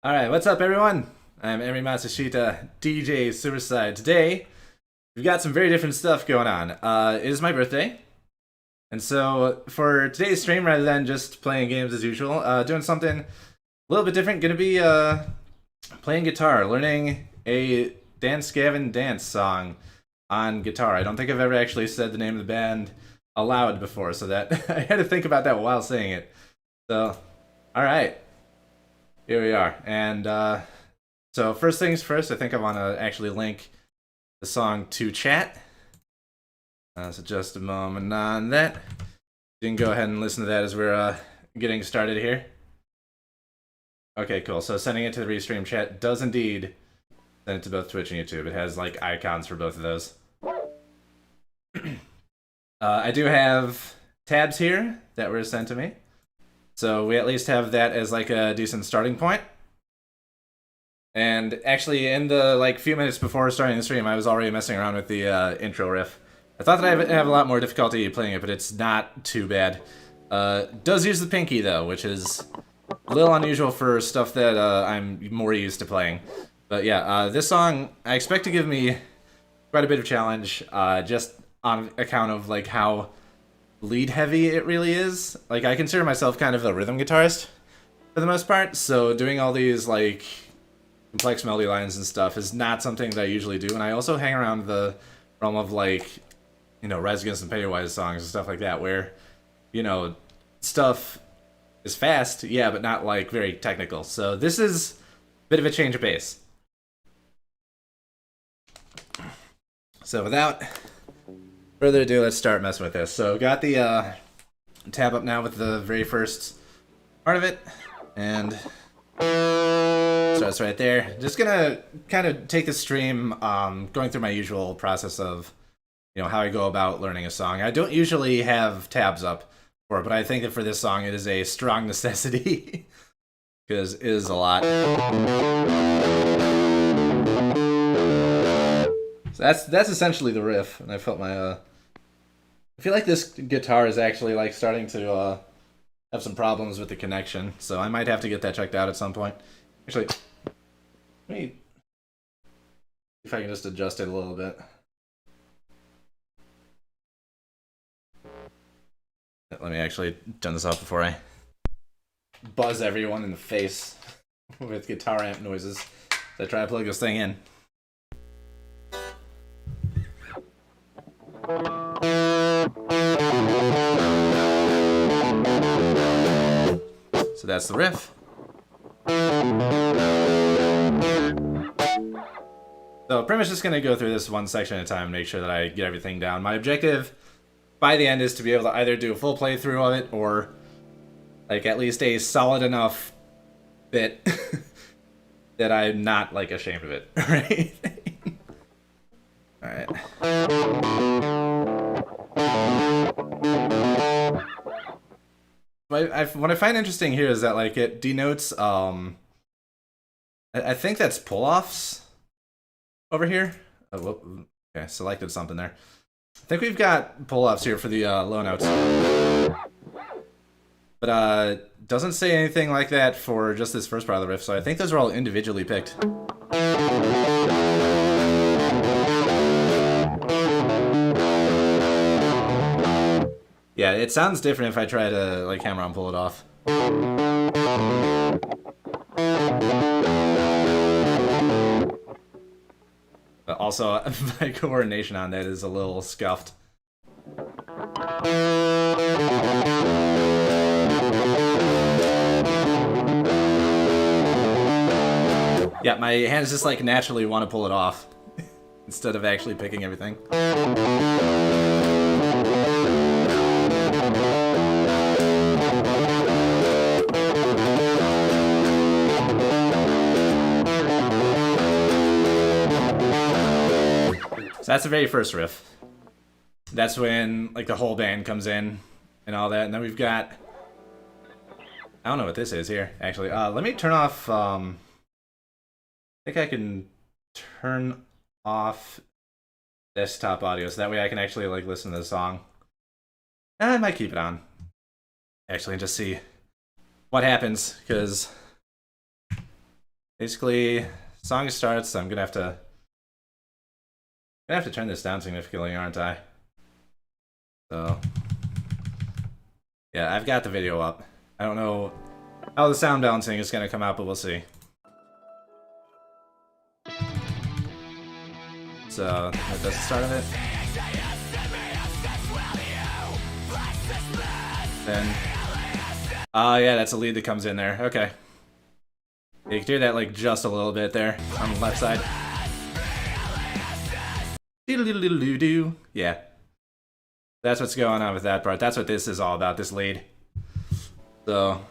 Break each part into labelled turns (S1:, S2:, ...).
S1: Alright, what's up everyone? I'm Emi Matsushita, DJ Suicide. Today, we've got some very different stuff going on. It is my birthday, and so for today's stream, rather than just playing games as usual, doing something a little bit different. Gonna be playing guitar, learning a Dance Gavin Dance song on guitar. I don't think I've ever actually said the name of the band aloud before, so that I had to think about that while saying it. So, alright. Here we are, and so first things first, I think I want to actually link the song to chat. So just a moment on that. You can go ahead and listen to that as we're getting started here. Okay, cool. So sending it to the restream chat does indeed send it to both Twitch and YouTube. It has like icons for both of those. I do have tabs here that were sent to me. So we at least have that as like a decent starting point. And actually, in the like few minutes before starting the stream, I was already messing around with the intro riff. I thought that I would have a lot more difficulty playing it, but it's not too bad. Does use the pinky though, which is a little unusual for stuff that I'm more used to playing. But yeah, this song I expect to give me quite a bit of challenge, just on account of like how lead heavy it really is. Like, I consider myself kind of a rhythm guitarist for the most part, so doing all these like complex melody lines and stuff is not something that I usually do. And I also hang around the realm of like, you know, Rise Against the Pennywise songs and stuff like that, where, you know, stuff is fast, yeah, but not like very technical. So this is a bit of a change of pace. So without further ado, let's start messing with this. So got the tab up now with the very first part of it, and starts right there. Just gonna kind of take the stream going through my usual process of, you know, how I go about learning a song. I don't usually have tabs up for it, but I think that for this song it is a strong necessity because it is a lot. So that's essentially the riff, and I felt my I feel like this guitar is actually like starting to have some problems with the connection, so I might have to get that checked out at some point. Actually, let me see if I can just adjust it a little bit. Let me actually turn this off before I buzz everyone in the face with guitar amp noises as I try to plug this thing in. So that's the riff. So pretty much just going to go through this one section at a time and make sure that I get everything down. My objective by the end is to be able to either do a full playthrough of it or like at least a solid enough bit that I'm not like ashamed of it, right? Alright. What I find interesting here is that like it denotes I think that's pull-offs over here. Oh, whoop. Okay, selected something there. I think we've got pull-offs here for the low notes, but doesn't say anything like that for just this first part of the riff, so I think those are all individually picked. Yeah, it sounds different if I try to like hammer on pull it off. But also, my coordination on that is a little scuffed. Yeah, my hands just like naturally want to pull it off instead of actually picking everything. So that's the very first riff. That's when like the whole band comes in and all that, and then we've got, I don't know what this is here actually. Let me turn off. I think I can turn off desktop audio so that way I can actually like listen to the song. I might keep it on actually and just see what happens, because Basically, song starts. I'm gonna have to turn this down significantly, aren't I? So yeah, I've got the video up. I don't know how the sound balancing is gonna come out, but we'll see. So that's the start of it. Then, yeah, that's a lead that comes in there. Okay. You can do that like just a little bit there on the left side. Doodle-doodle-doo-doo. Yeah. That's what's going on with that part. That's what this is all about, this lead. So.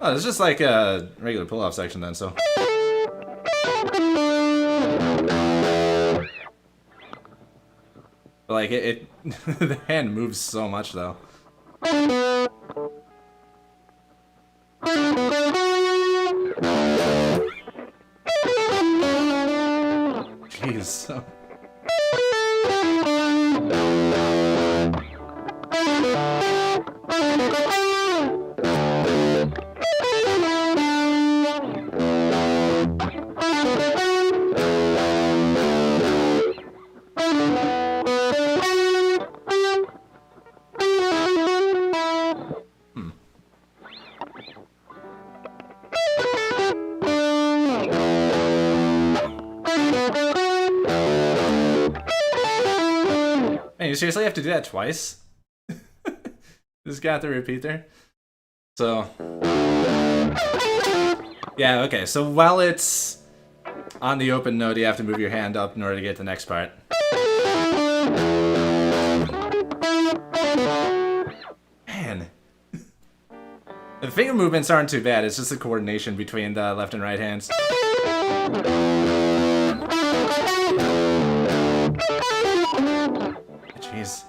S1: Oh, it's just like a regular pull-off section then, so. But like, the hand moves so much though. Jeez, so... Man, you seriously have to do that twice? Just got the repeat there. So, yeah, okay. So while it's on the open note, you have to move your hand up in order to get the next part. Man. The finger movements aren't too bad. It's just the coordination between the left and right hands. Jeez.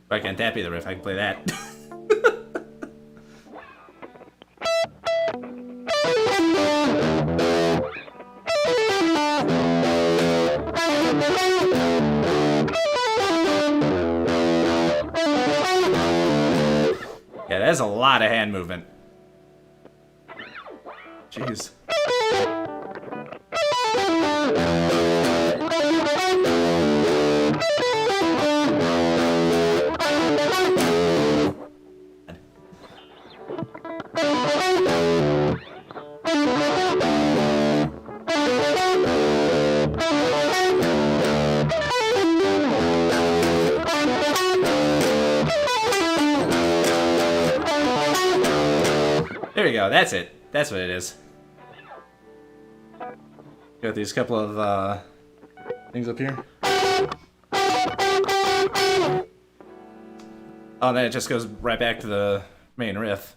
S1: Why can't that be the riff? I can play that. Yeah, that's a lot of hand movement. Jeez. There we go, that's it. That's what it is. Got these couple of things up here. Oh, then it just goes right back to the main riff.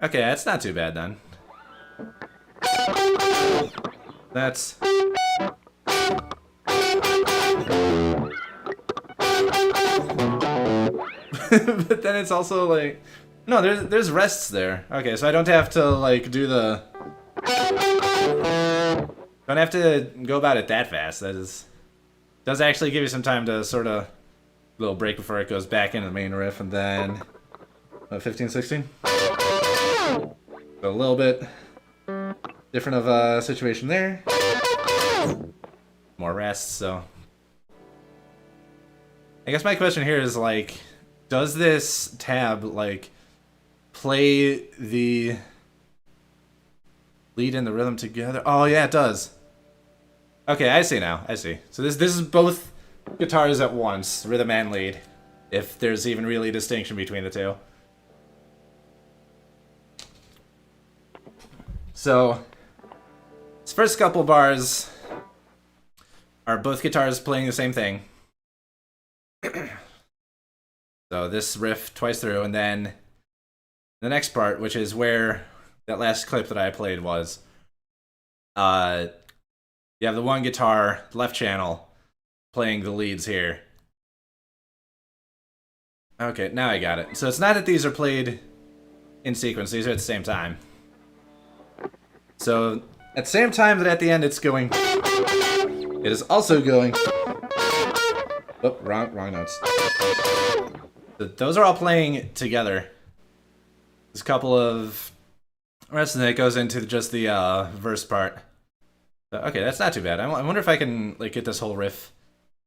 S1: Okay, that's not too bad then. That's... But then it's also like... No, there's rests there. Okay, so I don't have to, like, do the... Don't have to go about it that fast. That is... Does actually give you some time to sort of... Little break before it goes back into the main riff, and then... 15, 16? So a little bit... different of a situation there. More rests, so... I guess my question here is, like... Does this tab, like... play the lead and the rhythm together? Oh yeah, it does. Okay, I see now. I see. So this is both guitars at once, rhythm and lead, if there's even really a distinction between the two. So this first couple bars are both guitars playing the same thing. So this riff twice through, and then the next part, which is where that last clip that I played was, you have the one guitar, left channel, playing the leads here. Okay, now I got it. So it's not that these are played in sequence, these are at the same time. So, at the same time that at the end it's going... It is also going... Oh, wrong notes. Those are all playing together. There's a couple of rest of it goes into just the verse part. Okay, that's not too bad. I wonder if I can like get this whole riff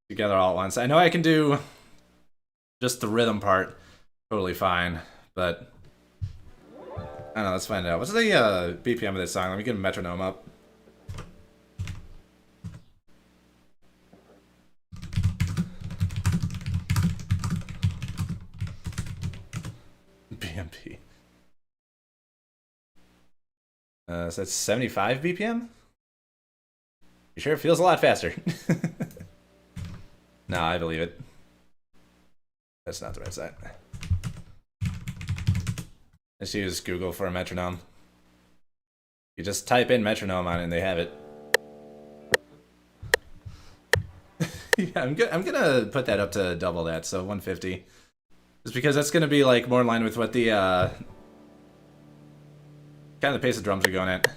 S1: together all at once. I know I can do just the rhythm part totally fine, but I don't know. Let's find out. What's the BPM of this song? Let me get a metronome up. BMP. So that's 75 BPM? You sure? It feels a lot faster. No, I believe it. That's not the right side. Let's use Google for a metronome. You just type in metronome on it and they have it. Yeah, I'm gonna put that up to double that, so 150. Just because that's gonna be like more in line with what the kind of the pace of drums are going at.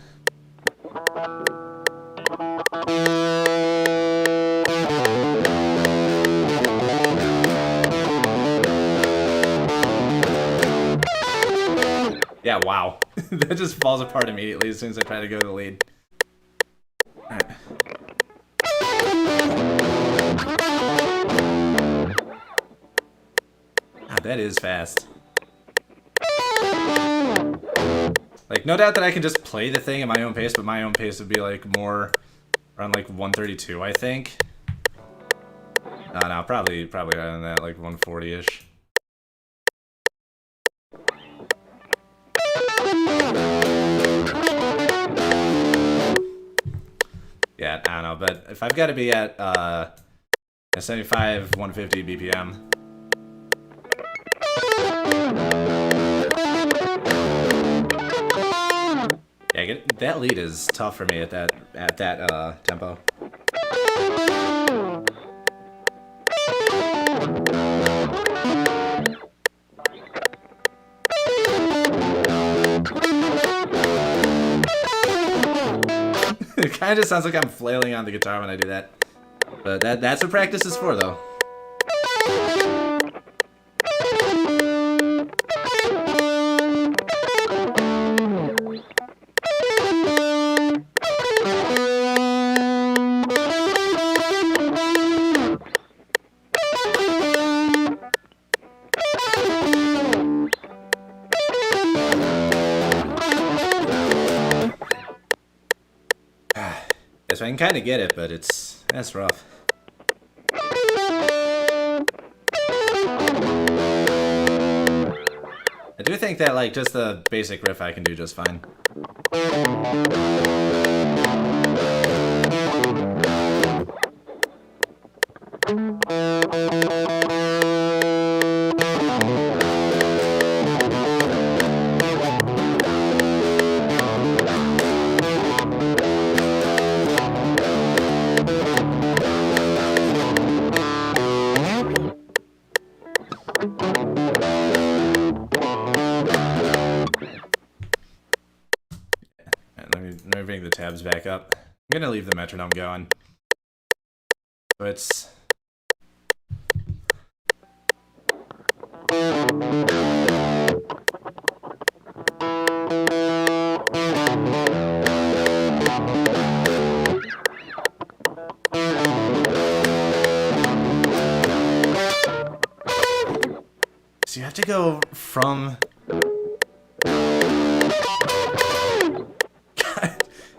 S1: Yeah, wow. That just falls apart immediately as soon as I try to go to the lead. Alright. God, that is fast. Like, no doubt that I can just play the thing at my own pace, but my own pace would be, like, more around, like, 132, I think. No, probably higher than that, like 140-ish. Yeah, I don't know, but if I've got to be at 75, 150 BPM. Yeah, that lead is tough for me at that tempo. It kind of sounds like I'm flailing on the guitar when I do that. But that's what practice is for, though. So I can kind of get it, but that's rough. I do think that, like, just the basic riff I can do just fine. Let me bring the tabs back up. I'm gonna leave the metronome going. So it's... So you have to go from...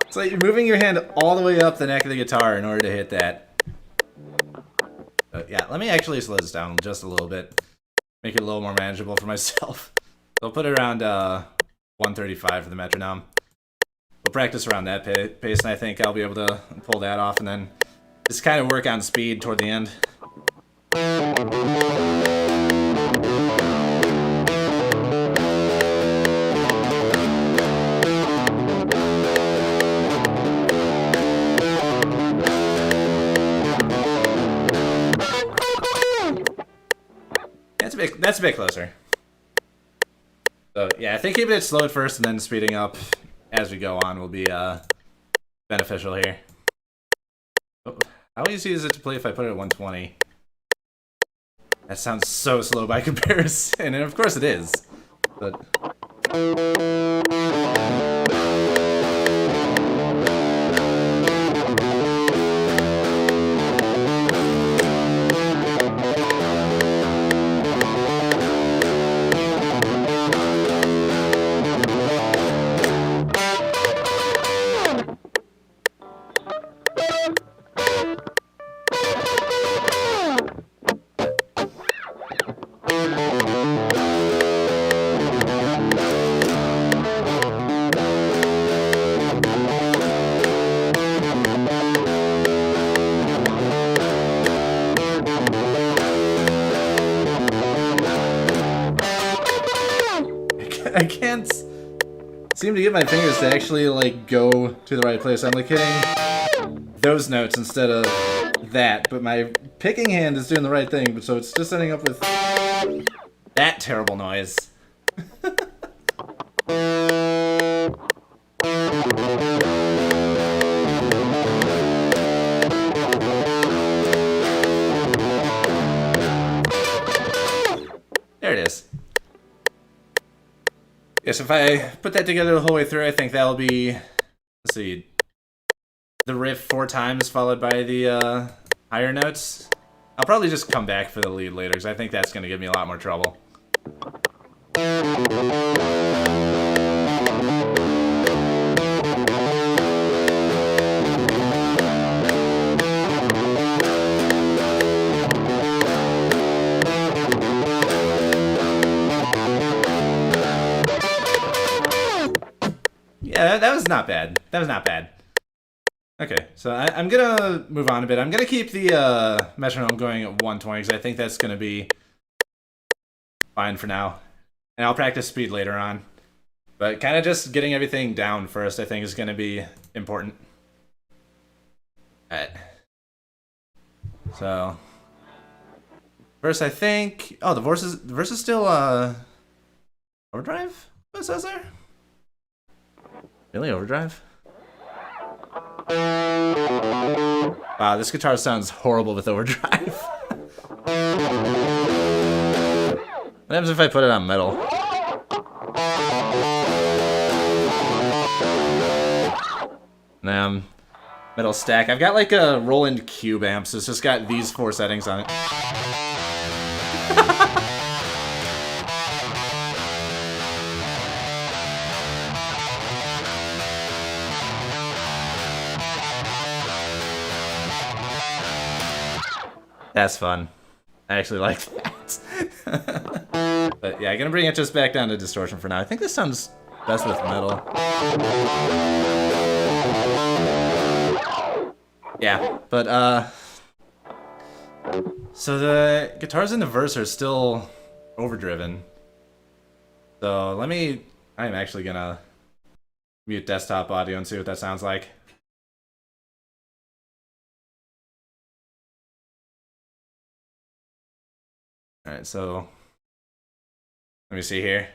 S1: It's like you're moving your hand all the way up the neck of the guitar in order to hit that. Yeah, let me actually slow this down just a little bit. Make it a little more manageable for myself. I'll put it around 135 for the metronome. We'll practice around that pace, and I think I'll be able to pull that off, and then just kind of work on speed toward the end. That's a bit closer. So yeah, I think keeping it slow at first and then speeding up as we go on will be beneficial here. Oh, How easy is it to play if I put it at 120? That sounds so slow by comparison, and of course it is. But I can't seem to get my fingers to actually like go to the right place. I'm like hitting those notes instead of that, but my picking hand is doing the right thing, so it's just ending up with that terrible noise. There it is. Yes, if I put that together the whole way through, I think that'll be, let's see, the riff 4 times followed by the higher notes. I'll probably just come back for the lead later, because I think that's going to give me a lot more trouble. Yeah, that was not bad. That was not bad. Okay, so I'm gonna move on a bit. I'm gonna keep the metronome going at 120 because I think that's gonna be fine for now. And I'll practice speed later on. But kind of just getting everything down first, I think, is gonna be important. Alright. So first I think the verse is still overdrive? What it says there? Really? Overdrive? Wow, this guitar sounds horrible with overdrive. What happens if I put it on metal? Metal stack. I've got like a Roland Cube amp, so it's just got these 4 settings on it. That's fun. I actually like that. But yeah, I'm gonna bring it just back down to distortion for now. I think this sounds best with metal. Yeah, but so the guitars in the verse are still overdriven. So I'm actually gonna mute desktop audio and see what that sounds like. Alright, so let me see here.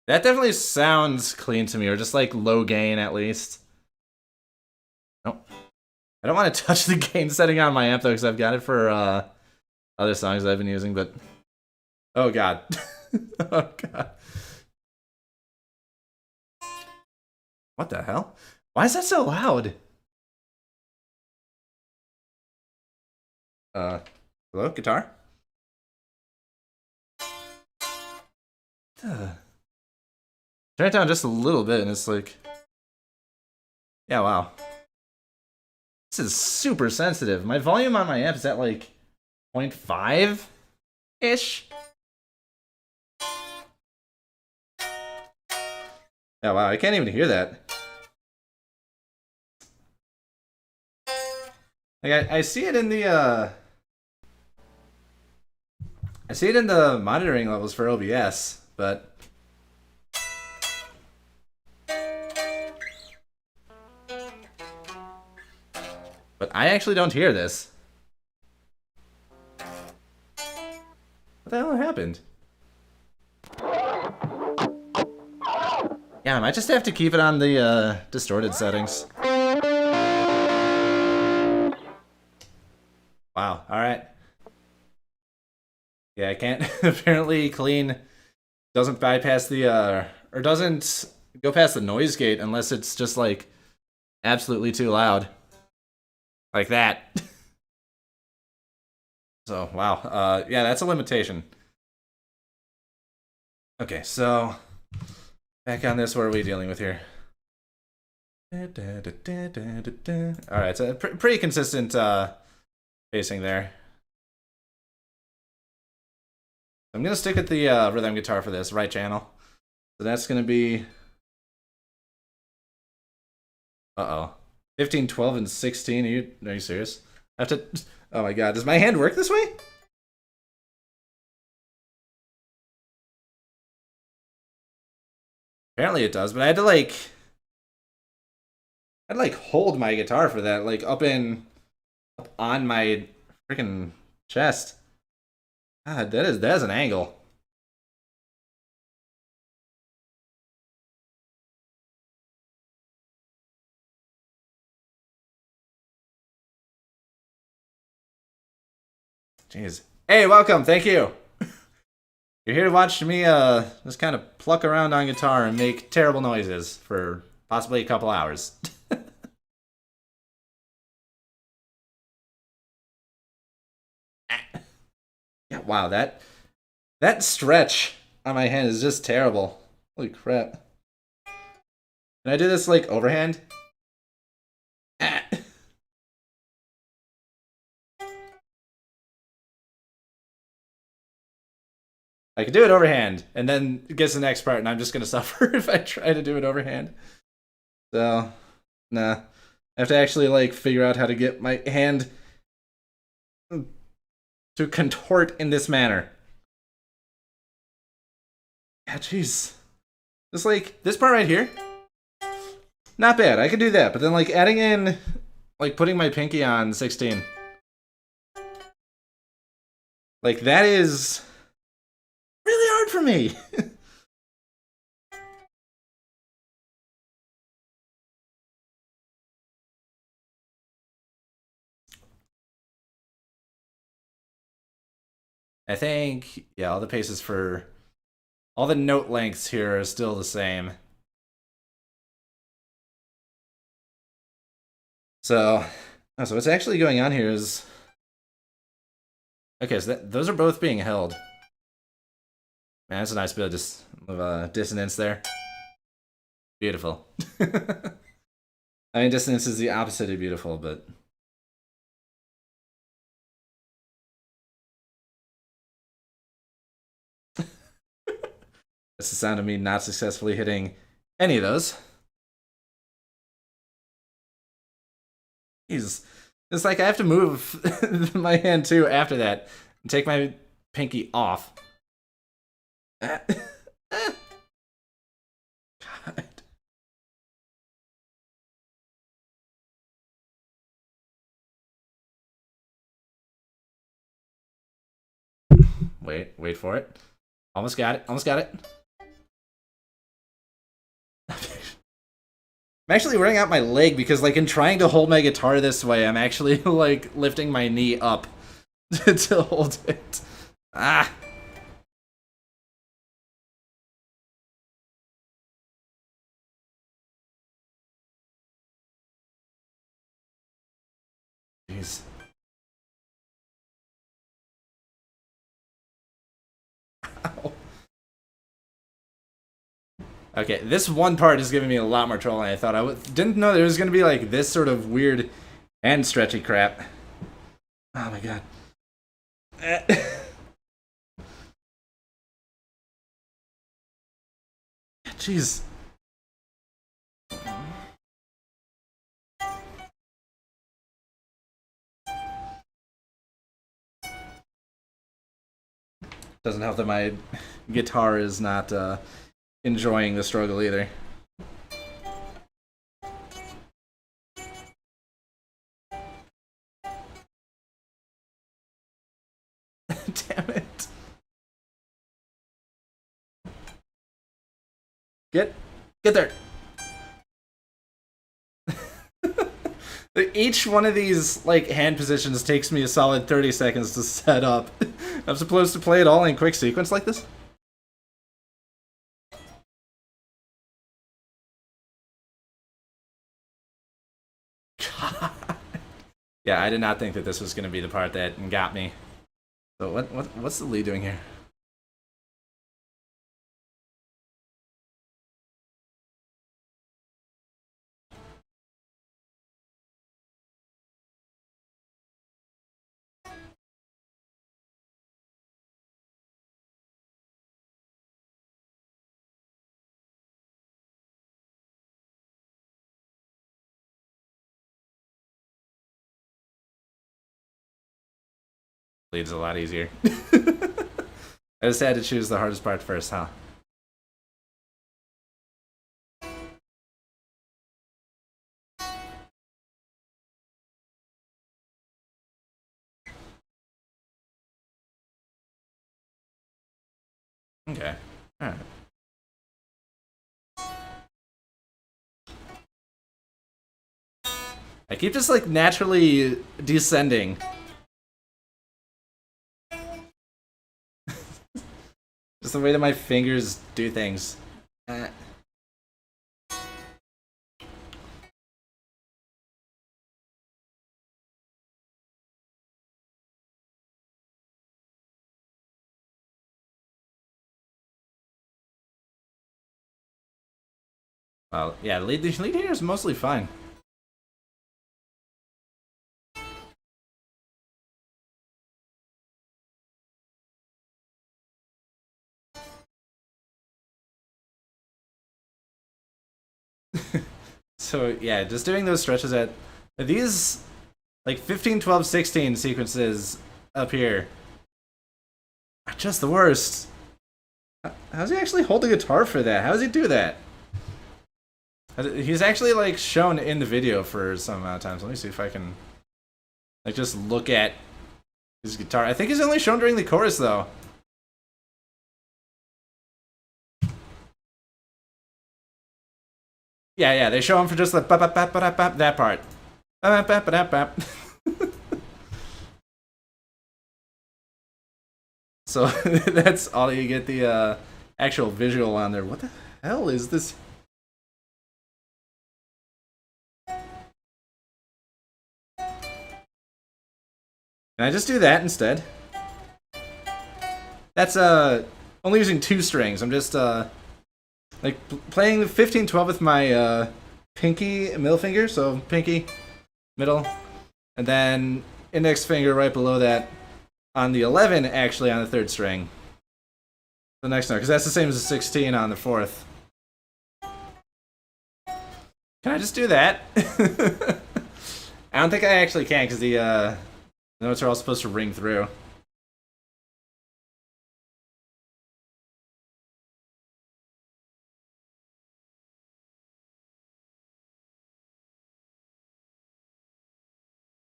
S1: That definitely sounds clean to me, or just like low gain at least. Nope. I don't want to touch the gain setting on my amp though, because I've got it for other songs I've been using, but oh god. Oh god. What the hell? Why is that so loud? Hello, guitar? Turn it down just a little bit and it's like... Yeah, wow. This is super sensitive. My volume on my amp is at like 0.5-ish? Yeah, wow, I can't even hear that. Like, I see it in the, I see it in the monitoring levels for OBS, but... But I actually don't hear this. What the hell happened? Yeah, I might just have to keep it on the distorted settings. Wow, alright. Yeah, I can't apparently clean doesn't bypass the or doesn't go past the noise gate unless it's just like absolutely too loud. Like that. So wow. Yeah, that's a limitation. Okay, so back on this, what are we dealing with here? Alright, so pretty consistent pacing there. I'm gonna stick with the rhythm guitar for this, right channel. So that's gonna be 15, 12, and 16. Are you serious? I have to. Oh my god, does my hand work this way? Apparently it does, but I had to I'd hold my guitar for that, like up on my freaking chest. God, that is an angle. Jeez. Hey, welcome. Thank you. You're here to watch me just kind of pluck around on guitar and make terrible noises for possibly a couple hours. Yeah, wow, that stretch on my hand is just terrible. Holy crap. Can I do this like overhand? I could do it overhand, and then it gets the next part, and I'm just gonna suffer if I try to do it overhand. So, nah. I have to actually like figure out how to get my hand to contort in this manner. Yeah, jeez. Just like this part right here, not bad. I could do that, but then like adding in, like putting my pinky on 16, like that is really hard for me. I think, yeah, all the paces for all the note lengths here are still the same. So what's actually going on here is, okay, so those are both being held. Man, that's a nice bit of dissonance there. Beautiful. I mean, dissonance is the opposite of beautiful, but that's the sound of me not successfully hitting any of those. Jeez. It's like I have to move my hand too after that and take my pinky off. God. Wait for it. Almost got it. Almost got it. I'm actually wearing out my leg because, like, in trying to hold my guitar this way, I'm actually, like, lifting my knee up to hold it. Ah! Jeez. Ow. Okay, this one part is giving me a lot more trouble than I thought. Didn't know there was going to be, like, this sort of weird and stretchy crap. Oh my god. Jeez. Doesn't help that my guitar is not enjoying the struggle either. Damn it. Get Get there. Each one of these like hand positions takes me a solid 30 seconds to set up. I'm supposed to play it all in quick sequence like this? God. Yeah, I did not think that this was going to be the part that got me. So what's the lead doing here? Lead's a lot easier. I just had to choose the hardest part first, huh? Okay. Alright. I keep just like naturally descending. Just the way that my fingers do things. Well, yeah, the lead here is mostly fine. So yeah, just doing those stretches at these like 15, 12, 16 sequences up here are just the worst. How's he actually hold a guitar for that? How does he do that? He's actually like shown in the video for some amount of times. Let me see if I can like just look at his guitar. I think he's only shown during the chorus though. Yeah, they show him for just the that part. So that's all you get the actual visual on there. What the hell is this? Can I just do that instead? That's only using 2 strings. I'm just like playing the 15-12 with my pinky middle finger, so pinky, middle, and then index finger right below that on the 11 actually on the 3rd string. The next note, because that's the same as the 16 on the 4th. Can I just do that? I don't think I actually can because the notes are all supposed to ring through.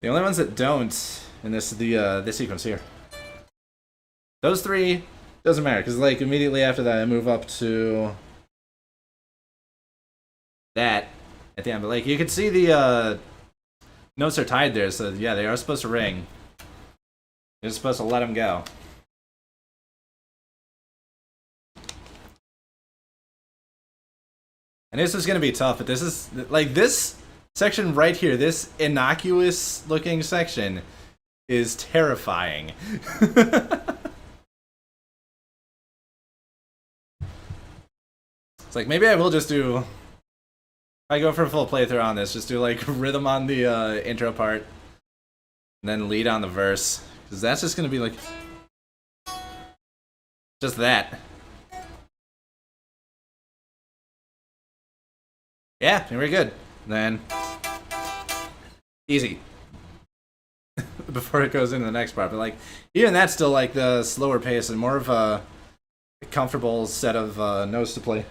S1: The only ones that don't in this sequence here. Those 3 doesn't matter because like immediately after that I move up to that at the end. But like you can see the notes are tied there, so yeah, they are supposed to ring. You're supposed to let them go. And this is gonna be tough, but this is like this section right here, this innocuous looking section is terrifying. It's like maybe I will just do, if I go for a full playthrough on this, just do like rhythm on the intro part and then lead on the verse, because that's just gonna be like just that. Yeah, very good. Then easy before it goes into the next part. But like even that's still like the slower pace and more of a comfortable set of notes to play.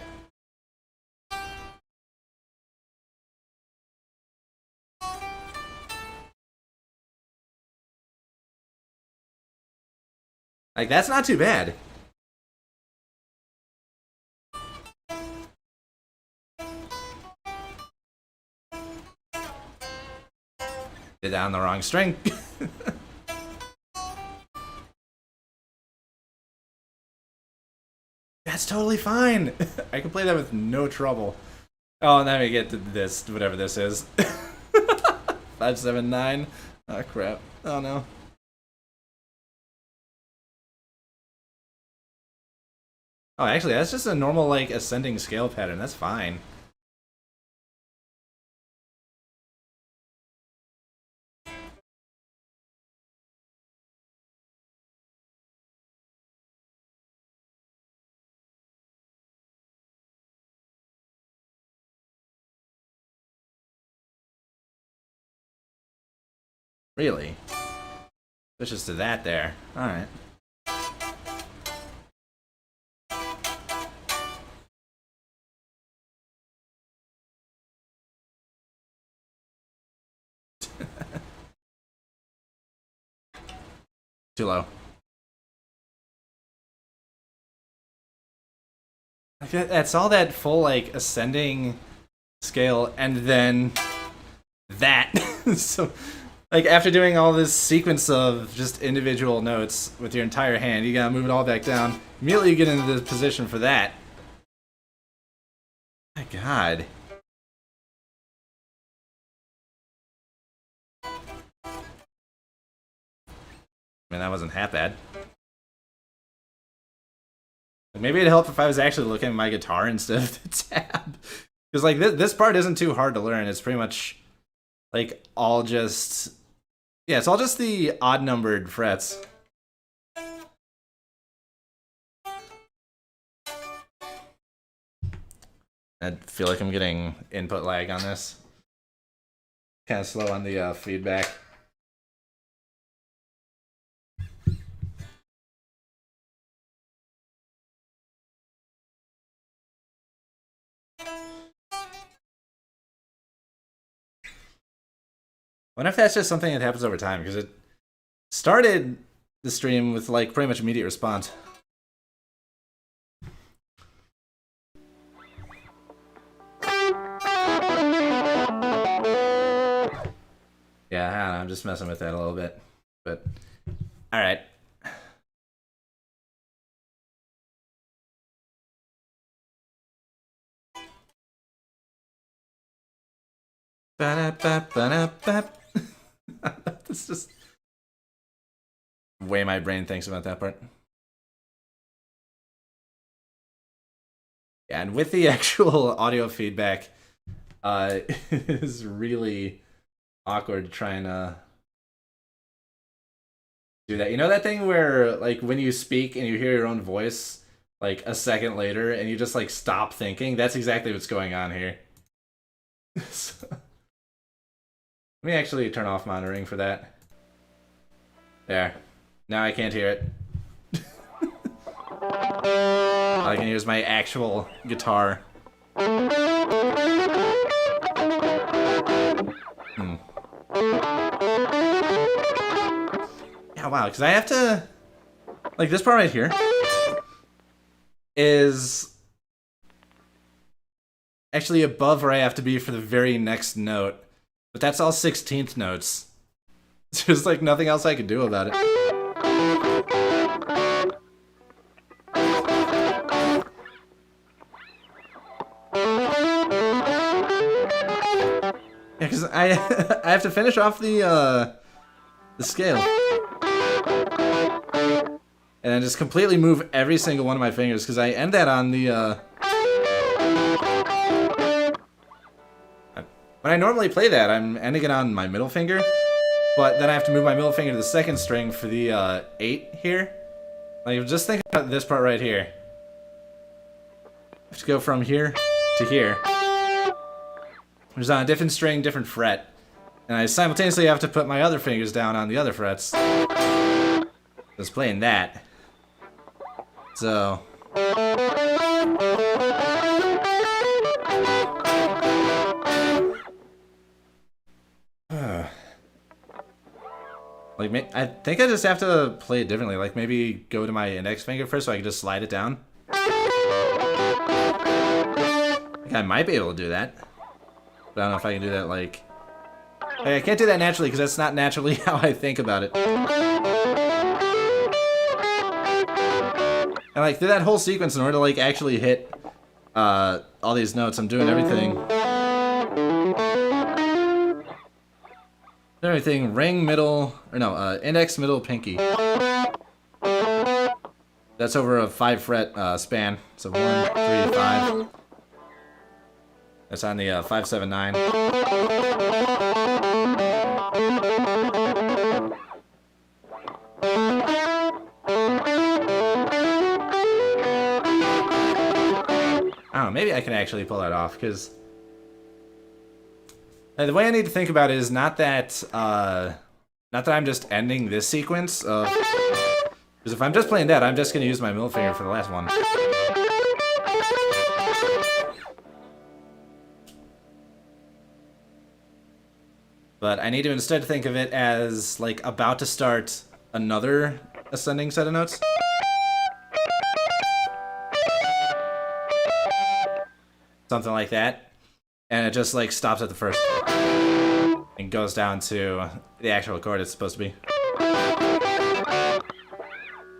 S1: Like that's not too bad. Did that on the wrong string. That's totally fine. I can play that with no trouble. Oh, and then we get to this, whatever this is. 579. Oh crap. Oh no. Oh, actually, that's just a normal, like, ascending scale pattern. That's fine. Really? Switches to that there. Alright. Too low. That's all that full, like, ascending scale, and then that. So, like, after doing all this sequence of just individual notes with your entire hand, you gotta move it all back down. Immediately you get into the position for that. My god. I mean, that wasn't half bad. Maybe it'd help if I was actually looking at my guitar instead of the tab. Because, like, this part isn't too hard to learn. It's pretty much, like, all just... Yeah, it's all just the odd-numbered frets. I feel like I'm getting input lag on this. Kind of slow on the feedback. I wonder if that's just something that happens over time, because it started the stream with, like, pretty much immediate response. Yeah, I don't know, I'm just messing with that a little bit. But, alright. That's just the way my brain thinks about that part. Yeah, and with the actual audio feedback, it is really awkward trying to do that. You know that thing where, like, when you speak and you hear your own voice, like, a second later, and you just, like, stop thinking? That's exactly what's going on here. So, let me actually turn off monitoring for that. There. Now I can't hear it. All I can hear is my actual guitar. Yeah, wow, because I have to... Like, this part right here is actually above where I have to be for the very next note. But that's all 16th notes. There's, like, nothing else I can do about it. Yeah, because I have to finish off the scale. And then just completely move every single one of my fingers, because I end that on the, When I normally play that, I'm ending it on my middle finger, but then I have to move my middle finger to the second string for the 8 here. Like, just think about this part right here. I have to go from here to here, which is on a different string, different fret. And I simultaneously have to put my other fingers down on the other frets. Just playing that. So... Like, I think I just have to play it differently. Like, maybe go to my index finger first so I can just slide it down. Like, I might be able to do that. But I don't know if I can do that, like... I can't do that naturally because that's not naturally how I think about it. And like through that whole sequence, in order to like actually hit all these notes, I'm doing everything. Everything ring, middle, or no, index, middle, pinky. That's over a 5-fret span. So 1, 3, 5. That's on the 5, 7, 9. I don't know, maybe I can actually pull that off, because the way I need to think about it is not that I'm just ending this sequence, because if I'm just playing that, I'm just going to use my middle finger for the last one. But I need to instead think of it as, like, about to start another ascending set of notes. Something like that. And it just, like, stops at the first. And goes down to the actual chord it's supposed to be.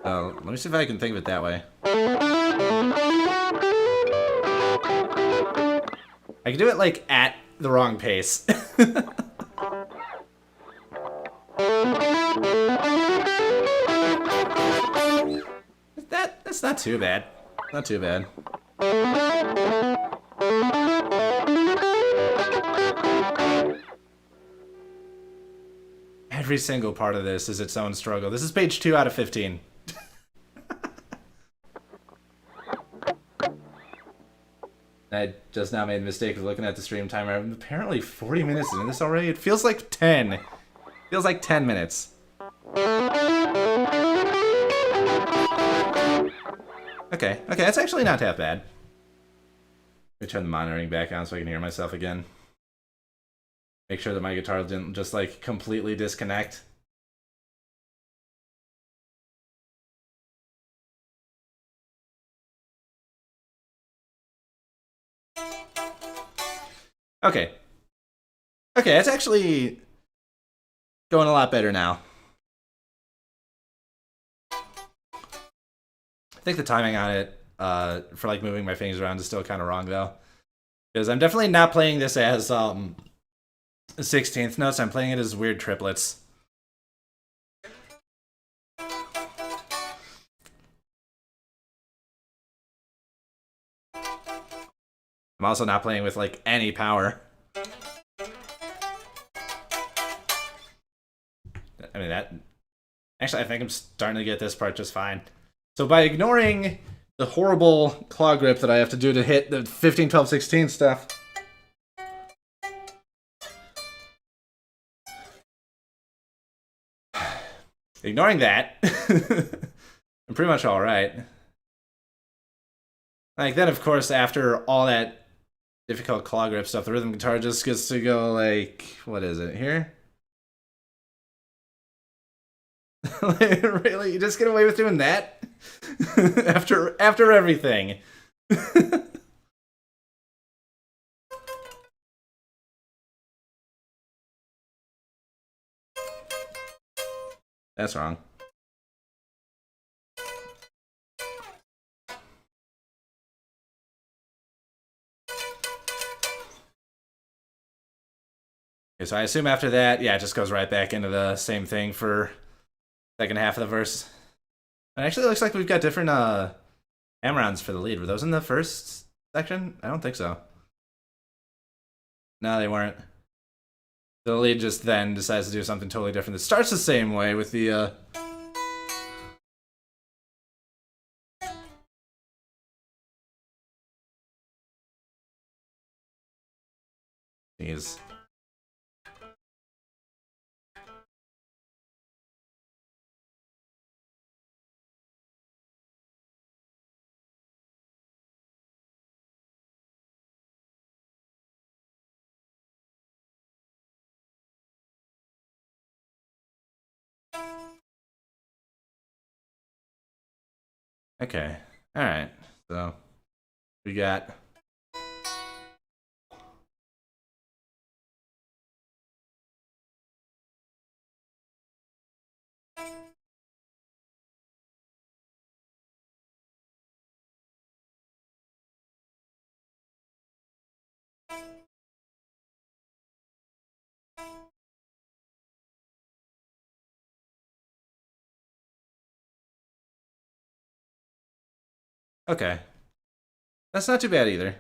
S1: Let me see if I can think of it that way. I can do it, like, at the wrong pace. That's not too bad. Not too bad. Every single part of this is its own struggle. This is page 2 out of 15. I just now made the mistake of looking at the stream timer. I'm apparently 40 minutes into this already. It feels like 10. It feels like 10 minutes. Okay, that's actually not that bad. Let me turn the monitoring back on so I can hear myself again. Make sure that my guitar didn't just, like, completely disconnect. Okay, it's actually going a lot better now. I think the timing on it for like moving my fingers around is still kind of wrong though, because I'm definitely not playing this as 16th notes. I'm playing it as weird triplets. I'm also not playing with like any power. I mean that. Actually, I think I'm starting to get this part just fine. So by ignoring the horrible claw grip that I have to do to hit the 15, 12, 16 stuff, ignoring that, I'm pretty much alright. Like, then of course, after all that difficult claw grip stuff, the rhythm guitar just gets to go like, what is it, here? Like, really? You just get away with doing that? after everything. That's wrong. Okay, so I assume after that, yeah, it just goes right back into the same thing for second half of the verse. It actually looks like we've got different hammer-ons for the lead. Were those in the first section? I don't think so. No, they weren't. The lead just then decides to do something totally different. It starts the same way with the these. Okay. Alright. So we got Okay. That's not too bad either.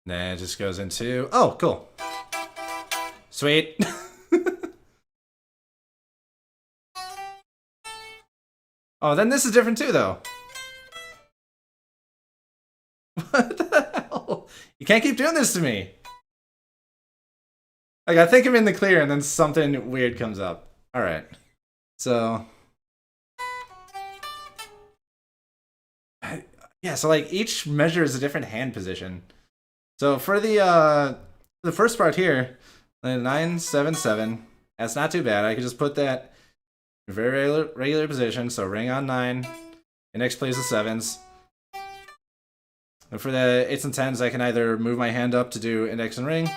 S1: Then it just goes into... Oh, cool. Sweet. Oh, then this is different too, though. What the hell? You can't keep doing this to me. Like, I think I'm in the clear, and then something weird comes up. Alright. So... Yeah, so, like, each measure is a different hand position. So, for the first part here, 9, 7, 7, that's not too bad. I could just put that in a very regular position, so ring on 9, index plays the 7s. And for the 8s and 10s, I can either move my hand up to do index and ring,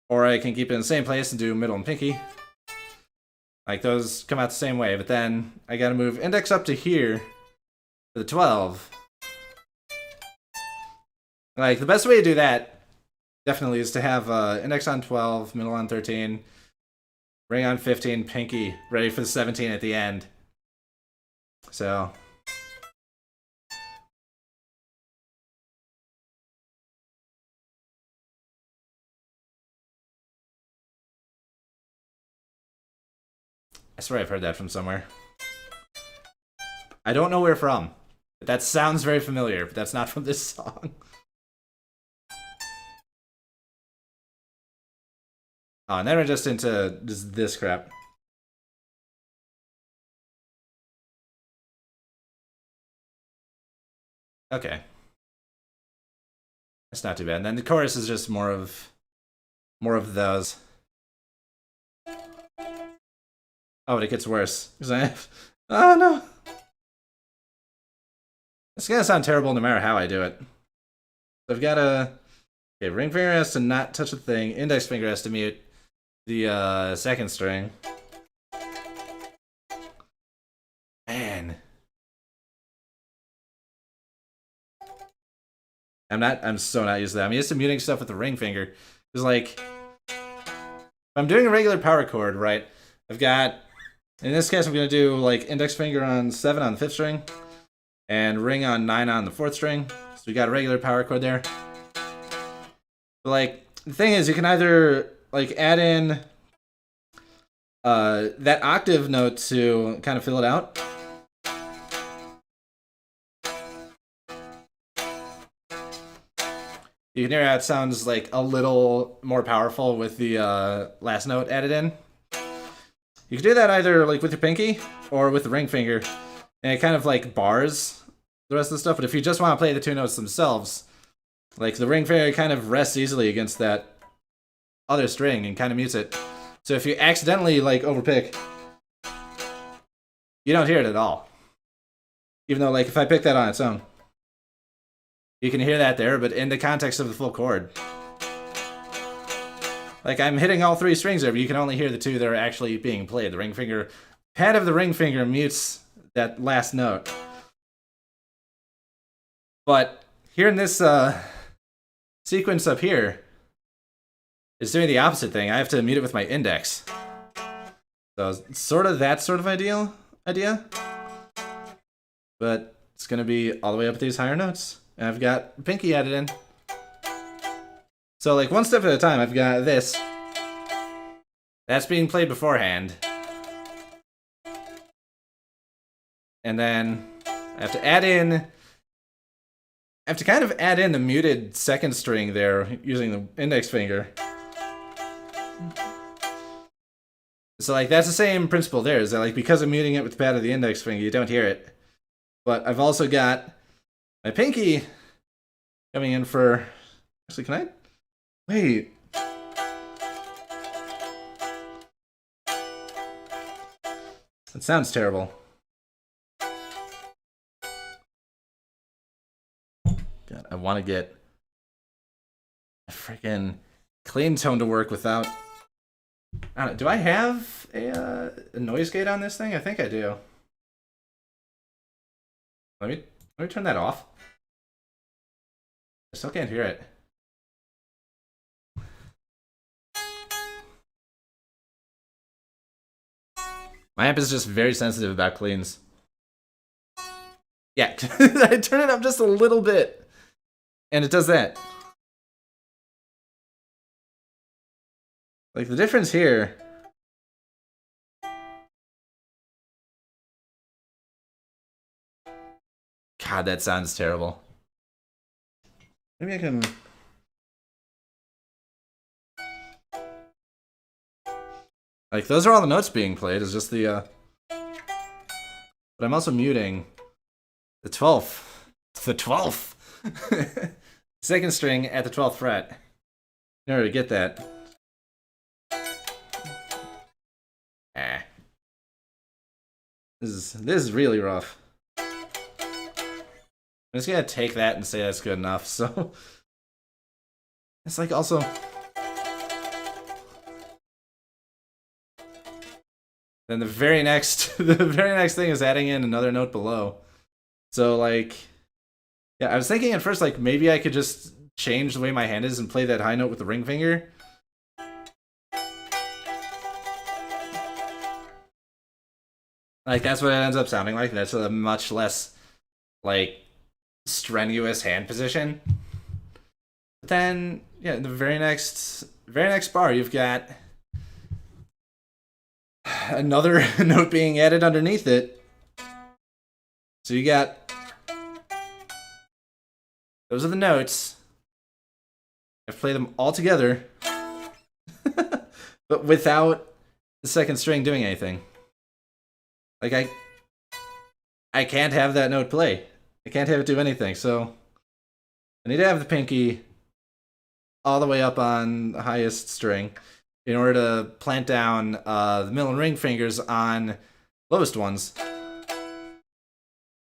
S1: or I can keep it in the same place and do middle and pinky. Like, those come out the same way, but then I gotta move index up to here for the 12. Like, the best way to do that, definitely, is to have index on 12, middle on 13, ring on 15, pinky, ready for the 17 at the end. So... I swear I've heard that from somewhere. I don't know where from. That sounds very familiar, but that's not from this song. Oh, and then we're just into this crap. Okay. That's not too bad. And then the chorus is just more of those. Oh, but it gets worse. Oh no! It's gonna sound terrible no matter how I do it. So I've got to... Okay, ring finger has to not touch the thing. Index finger has to mute the second string. Man. I'm so not used to that. I'm used to muting stuff with the ring finger. It's like... If I'm doing a regular power chord, right? I've got... In this case, I'm going to do, like, index finger on 7 on the 5th string, and ring on 9 on the 4th string. So we got a regular power chord there. But, like, the thing is, you can either, like, add in that octave note to kind of fill it out. You can hear how it sounds, like, a little more powerful with the last note added in. You can do that either like with your pinky or with the ring finger, and it kind of like bars the rest of the stuff. But if you just want to play the two notes themselves, like the ring finger kind of rests easily against that other string and kind of mutes it. So if you accidentally like overpick, you don't hear it at all. Even though like if I pick that on its own, you can hear that there, but in the context of the full chord. Like, I'm hitting all 3 strings there, but you can only hear the 2 that are actually being played. The ring finger, pad of the ring finger mutes that last note. But here in this sequence up here, it's doing the opposite thing. I have to mute it with my index. So it's sort of that sort of idea. But it's going to be all the way up at these higher notes. And I've got pinky added in. So, like, one step at a time, I've got this. That's being played beforehand. And then I have to add in... I have to kind of add in the muted second string there using the index finger. So, like, that's the same principle there. Is that, like, because I'm muting it with the pad of the index finger, you don't hear it. But I've also got my pinky coming in for... Actually, can I... Wait. That sounds terrible. God, I want to get a freaking clean tone to work without... I don't know, do I have a noise gate on this thing? I think I do. Let me turn that off. I still can't hear it. My amp is just very sensitive about cleans. Yeah, I turn it up just a little bit, and it does that. Like, the difference here... God, that sounds terrible. Maybe I can... Like, those are all the notes being played, it's just the, But I'm also muting the 12th. The 12th! Second string at the 12th fret. In order to get that. This is really rough. I'm just gonna take that and say that's good enough, so... It's like also... Then the very next thing is adding in another note below. So like... Yeah, I was thinking at first like maybe I could just change the way my hand is and play that high note with the ring finger. Like, that's what it ends up sounding like. That's a much less, like, strenuous hand position. But then, yeah, the very next bar, you've got another note being added underneath it. So you got... Those are the notes. I have to play them all together. But without the second string doing anything. Like, I can't have that note play. I can't have it do anything, so... I need to have the pinky all the way up on the highest string in order to plant down the middle and ring fingers on lowest ones.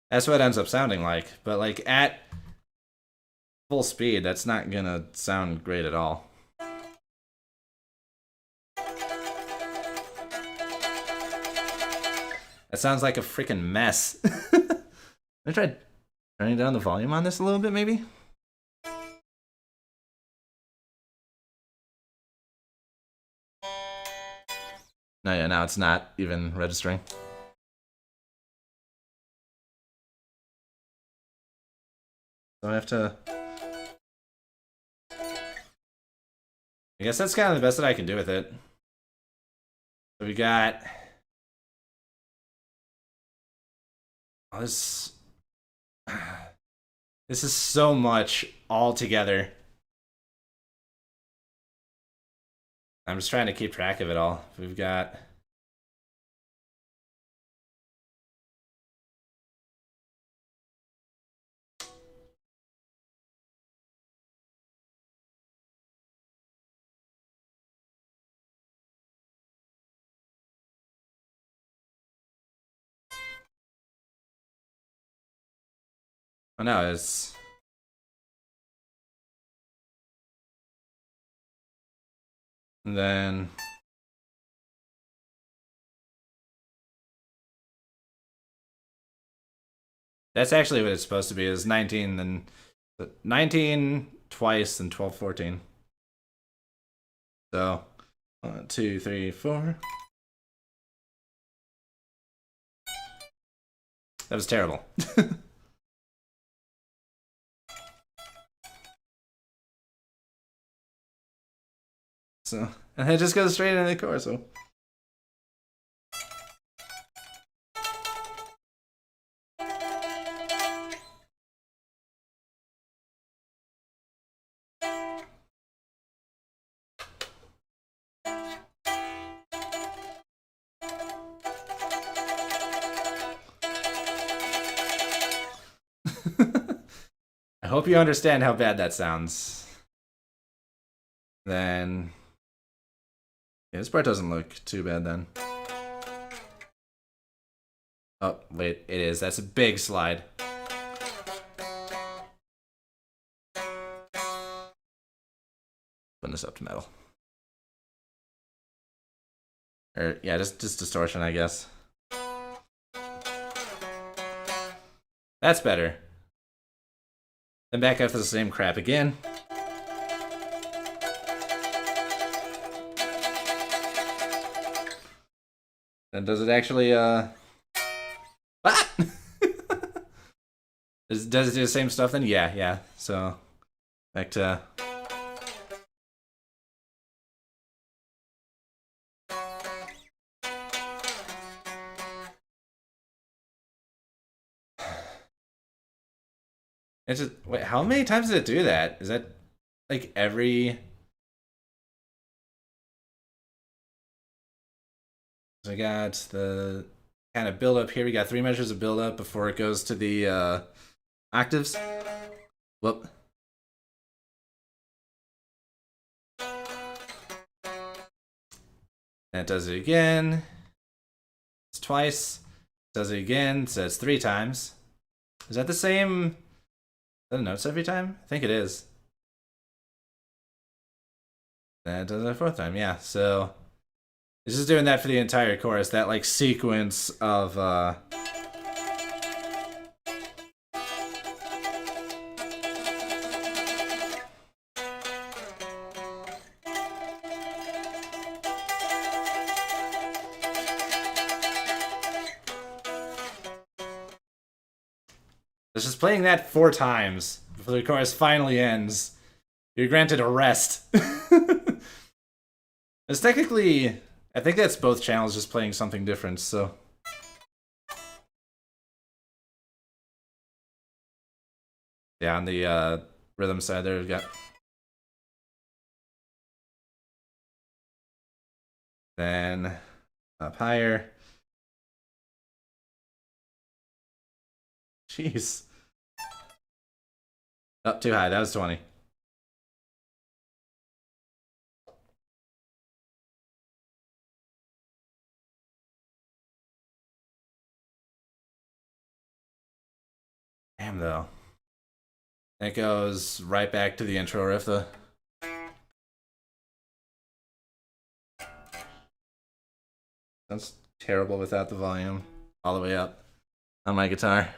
S1: That's what it ends up sounding like. But, like, at full speed, that's not gonna sound great at all. That sounds like a freaking mess. Let me try turning down the volume on this a little bit, maybe? No, yeah, now it's not even registering. So I have to... I guess that's kind of the best that I can do with it. So we got... Oh, this is so much all together. I'm just trying to keep track of it all. We've got... Oh no, it's... And then... That's actually what it's supposed to be, is 19, then 19 twice, and 12, 14. So, 1, 2, 3, 4. That was terrible. So, and it just goes straight into the chorus, so... I hope you understand how bad that sounds. Then... Yeah, this part doesn't look too bad then. Oh, wait, it is. That's a big slide. Putting this up to metal. Or, yeah, just distortion, I guess. That's better. Then back after the same crap again. Then does it actually, Ah! Does it do the same stuff then? Yeah. So, back to... It's just, wait, how many times did it do that? Is that, like, every... So we got the kind of build up here. We got 3 measures of build up before it goes to the octaves. Whoop. And it does it again. It's twice. Does it again, so it's 3 times. Is that the same? Is that notes every time? I think it is. And it does it a 4th time, yeah. So it's just doing that for the entire chorus, that like sequence of it's just playing that 4 times before the chorus finally ends. You're granted a rest. It's technically, I think that's both channels just playing something different, so. Yeah, on the rhythm side there, we've got. Then up higher. Jeez. Up too high, that was 20. Damn, though. And it goes right back to the intro riff, though. Sounds terrible without the volume all the way up on my guitar.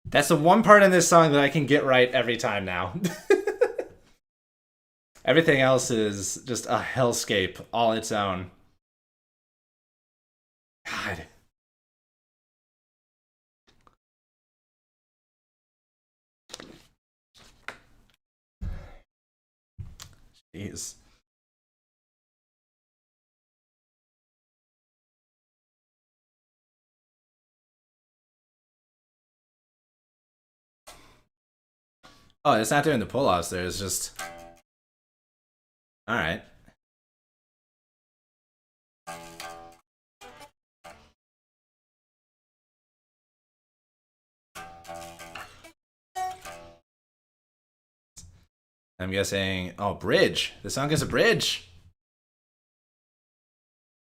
S1: That's the one part in this song that I can get right every time now. Everything else is just a hellscape all its own. God. Jeez. Oh, it's not doing the pull-offs there, it's just... Alright. I'm guessing... Oh, bridge! The song has a bridge!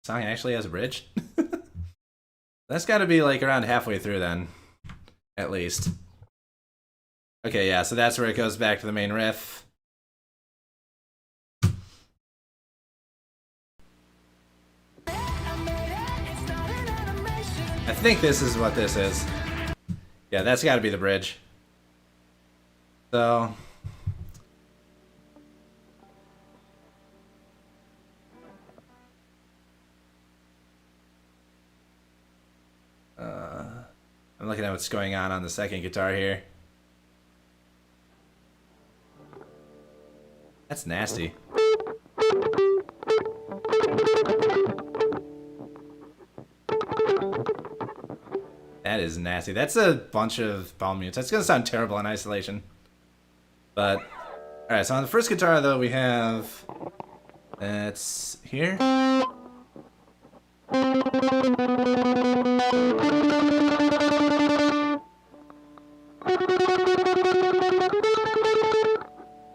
S1: The song actually has a bridge? That's gotta be like around halfway through then. At least. Okay, yeah, so that's where it goes back to the main riff. I think this is what this is. Yeah, that's gotta be the bridge. So... I'm looking at what's going on the second guitar here. That's nasty. That is nasty. That's a bunch of palm mutes. That's gonna sound terrible in isolation. But, alright, so on the first guitar though we have... That's here.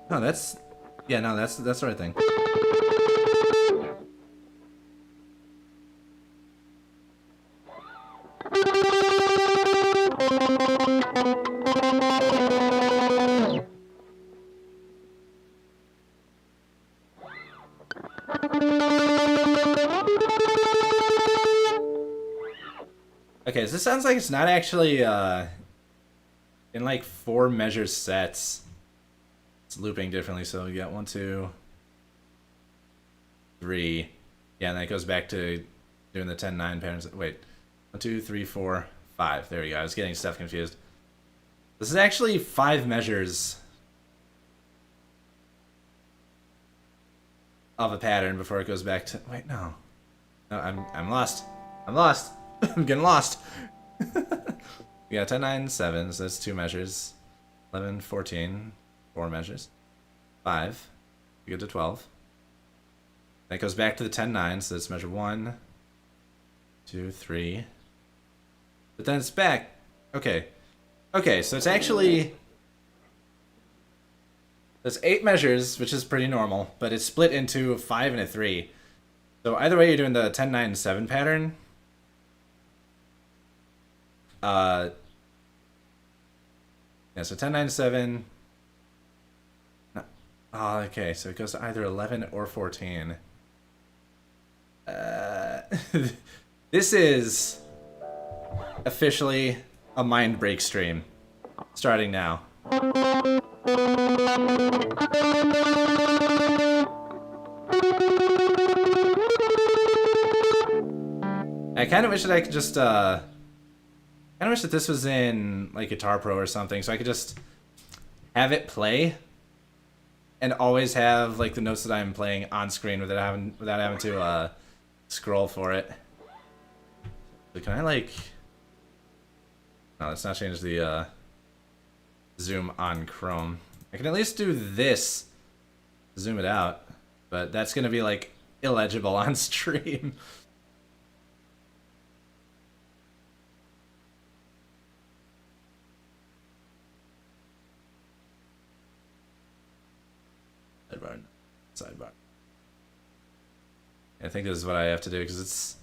S1: No, that's... Yeah, no, that's the right thing. Okay, so this sounds like it's not actually in like 4 measure sets. It's looping differently, so you got 1, 2, 3. Yeah, and then it goes back to doing the 10-9 patterns. Wait, 1, 2, 3, 4, 5. There we go. I was getting stuff confused. This is actually 5 measures of a pattern before it goes back to. Wait, no. No, I'm lost. I'm lost. I'm getting lost. We got 10, 9, 7, so that's 2 measures. 11, 14, 4 measures. 5. We get to 12. That goes back to the 10, 9, so that's measure 1, 2, 3. But then it's back. Okay. Okay, so it's actually. There's 8 measures, which is pretty normal, but it's split into a 5 and a 3. So either way, you're doing the 10, 9, 7 pattern. Yeah, so 10, 9, 7. Oh, okay, so it goes to either 11 or 14. This is officially a mind break stream. Starting now. I kind of wish that I could just, I kind of wish that this was in, like, Guitar Pro or something, so I could just have it play and always have, like, the notes that I'm playing on screen without having to, scroll for it. So can I, like... No, let's not change the, zoom on Chrome. I can at least do this, zoom it out, but that's gonna be, like, illegible on stream. Sidebar. I think this is what I have to do because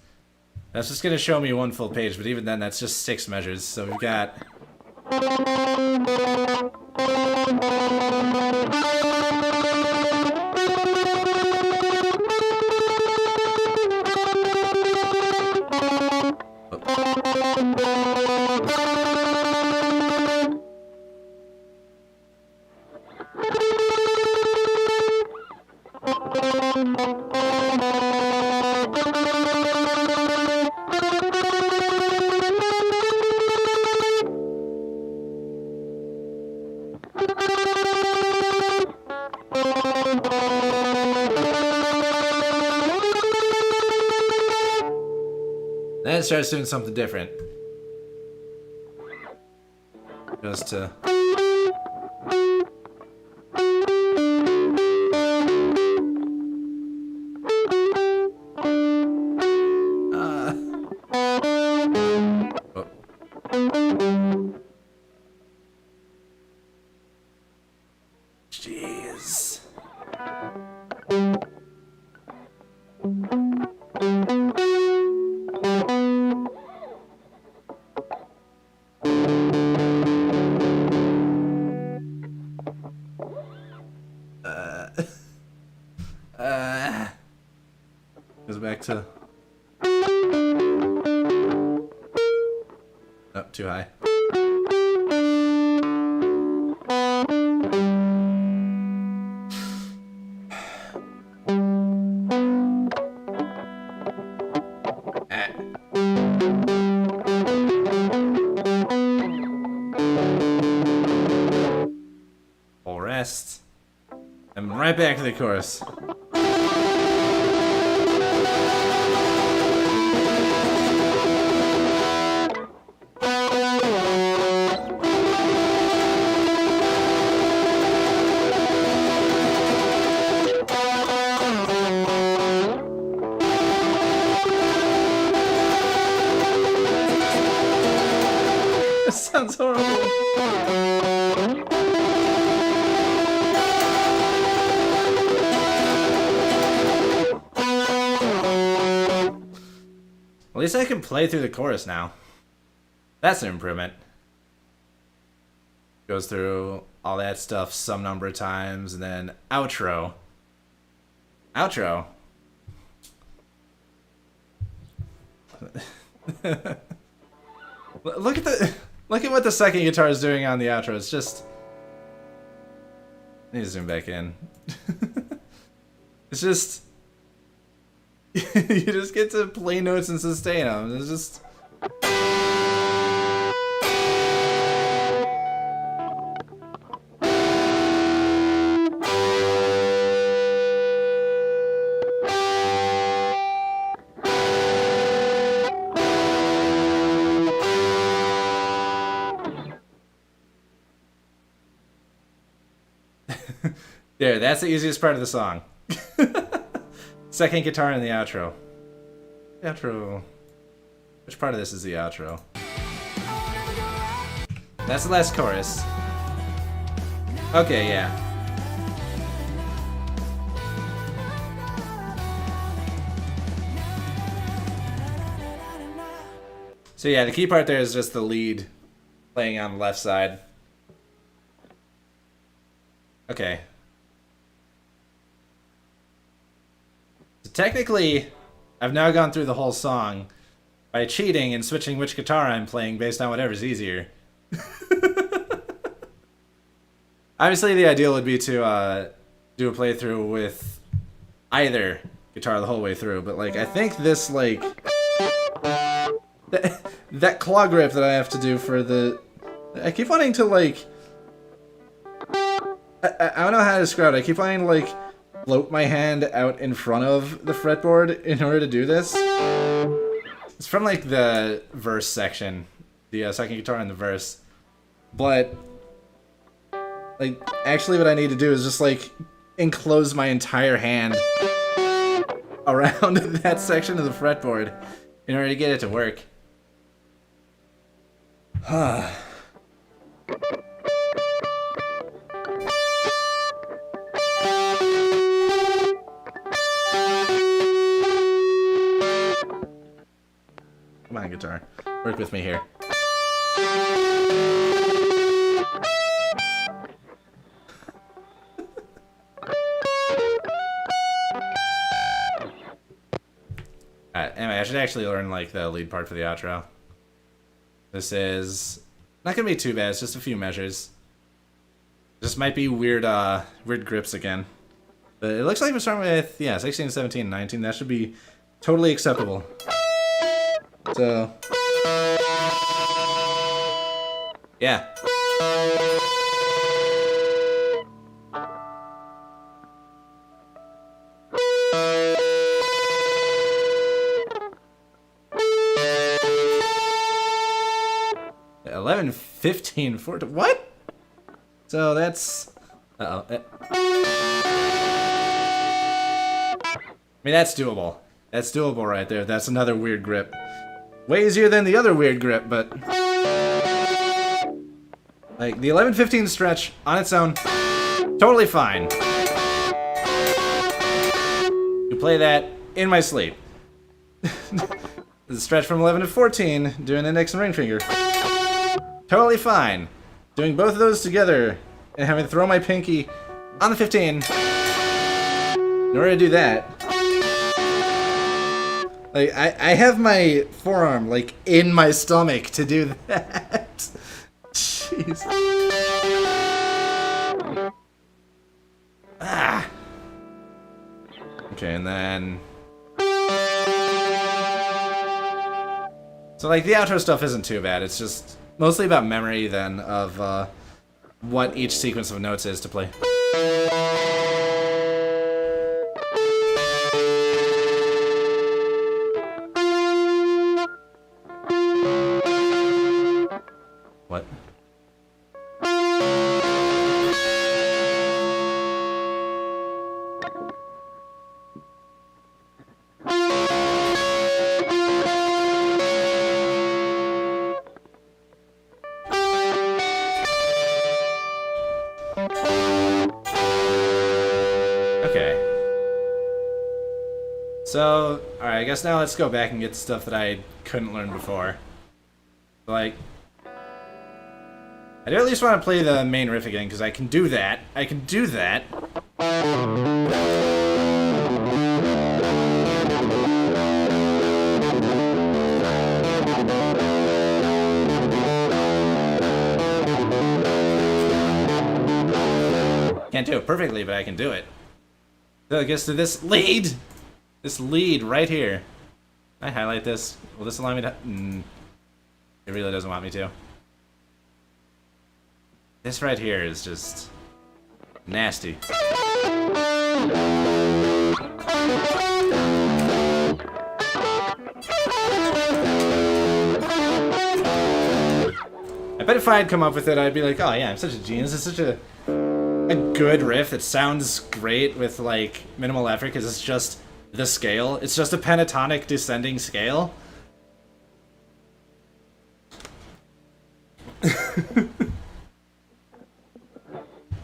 S1: that's just gonna show me 1 full page, but even then that's just 6 measures, so we've got then it starts doing something different. Goes to jeez. Goes back to... Oh, too high. Full rest. And right back to the chorus. This sounds horrible. At least I can play through the chorus now. That's an improvement. Goes through all that stuff some number of times, and then outro. Outro. Look at the look at what the second guitar is doing on the outro. It's just. I need to zoom back in. It's just. You just get to play notes and sustain them. It's just. There, that's the easiest part of the song. Second guitar in the outro. The outro. Which part of this is the outro? That's the last chorus. Okay, yeah. So yeah, the key part there is just the lead playing on the left side. Okay. So technically, I've now gone through the whole song by cheating and switching which guitar I'm playing based on whatever's easier. Obviously, the ideal would be to do a playthrough with either guitar the whole way through, but like I think this like that claw grip that I have to do for the, I keep wanting to like. I don't know how to describe it. I keep wanting to like float my hand out in front of the fretboard in order to do this. It's from like the verse section, the second guitar in the verse. But like actually what I need to do is just like enclose my entire hand around that section of the fretboard in order to get it to work. Come on, guitar. Work with me here. Alright, anyway, I should actually learn, like, the lead part for the outro. This is not gonna be too bad, it's just a few measures. This might be weird, weird grips again. But it looks like we're starting with, yeah, 16, 17, 19. That should be totally acceptable. So, yeah. $11, $15, $14. What? So that's. I mean, that's doable. That's doable right there. That's another weird grip. Way easier than the other weird grip, but like the 11-15 stretch on its own, totally fine. You play that in my sleep. The stretch from 11 to 14, doing index and ring finger, totally fine. Doing both of those together and having to throw my pinky on the 15 in order to do that. Like, I have my forearm, like, in my stomach to do that. Jeez. Ah. Okay, and then. So, like, the outro stuff isn't too bad. It's just mostly about memory, then, of what each sequence of notes is to play. What? Okay. So, alright, I guess now let's go back and get stuff that I couldn't learn before. Like, I do at least want to play the main riff again, because I can do that. I can do that. Can't do it perfectly, but I can do it. So it gets to this lead! This lead right here. Can I highlight this? Will this allow me to... It really doesn't want me to. This right here is just... nasty. I bet if I had come up with it, I'd be like, oh yeah, I'm such a genius. It's such a good riff that sounds great with like minimal effort because it's just the scale. It's just a pentatonic descending scale.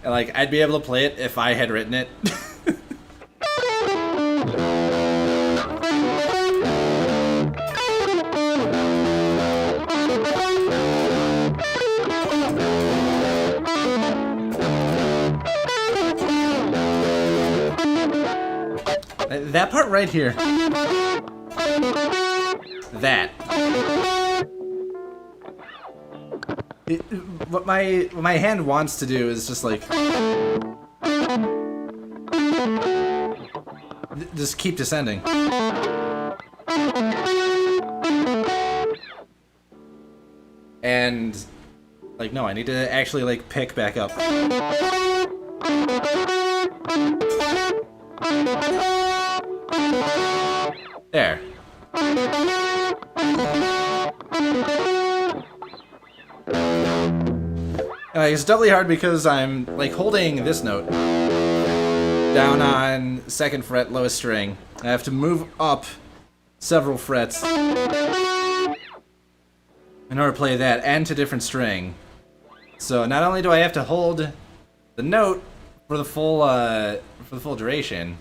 S1: Like, I'd be able to play it if I had written it. That part right here. That. What my hand wants to do is just like... just keep descending. And... like, no, I need to actually, like, pick back up. There. It's doubly hard because I'm, like, holding this note down on 2nd fret, lowest string. I have to move up several frets in order to play that and to different string. So not only do I have to hold the note for the full duration,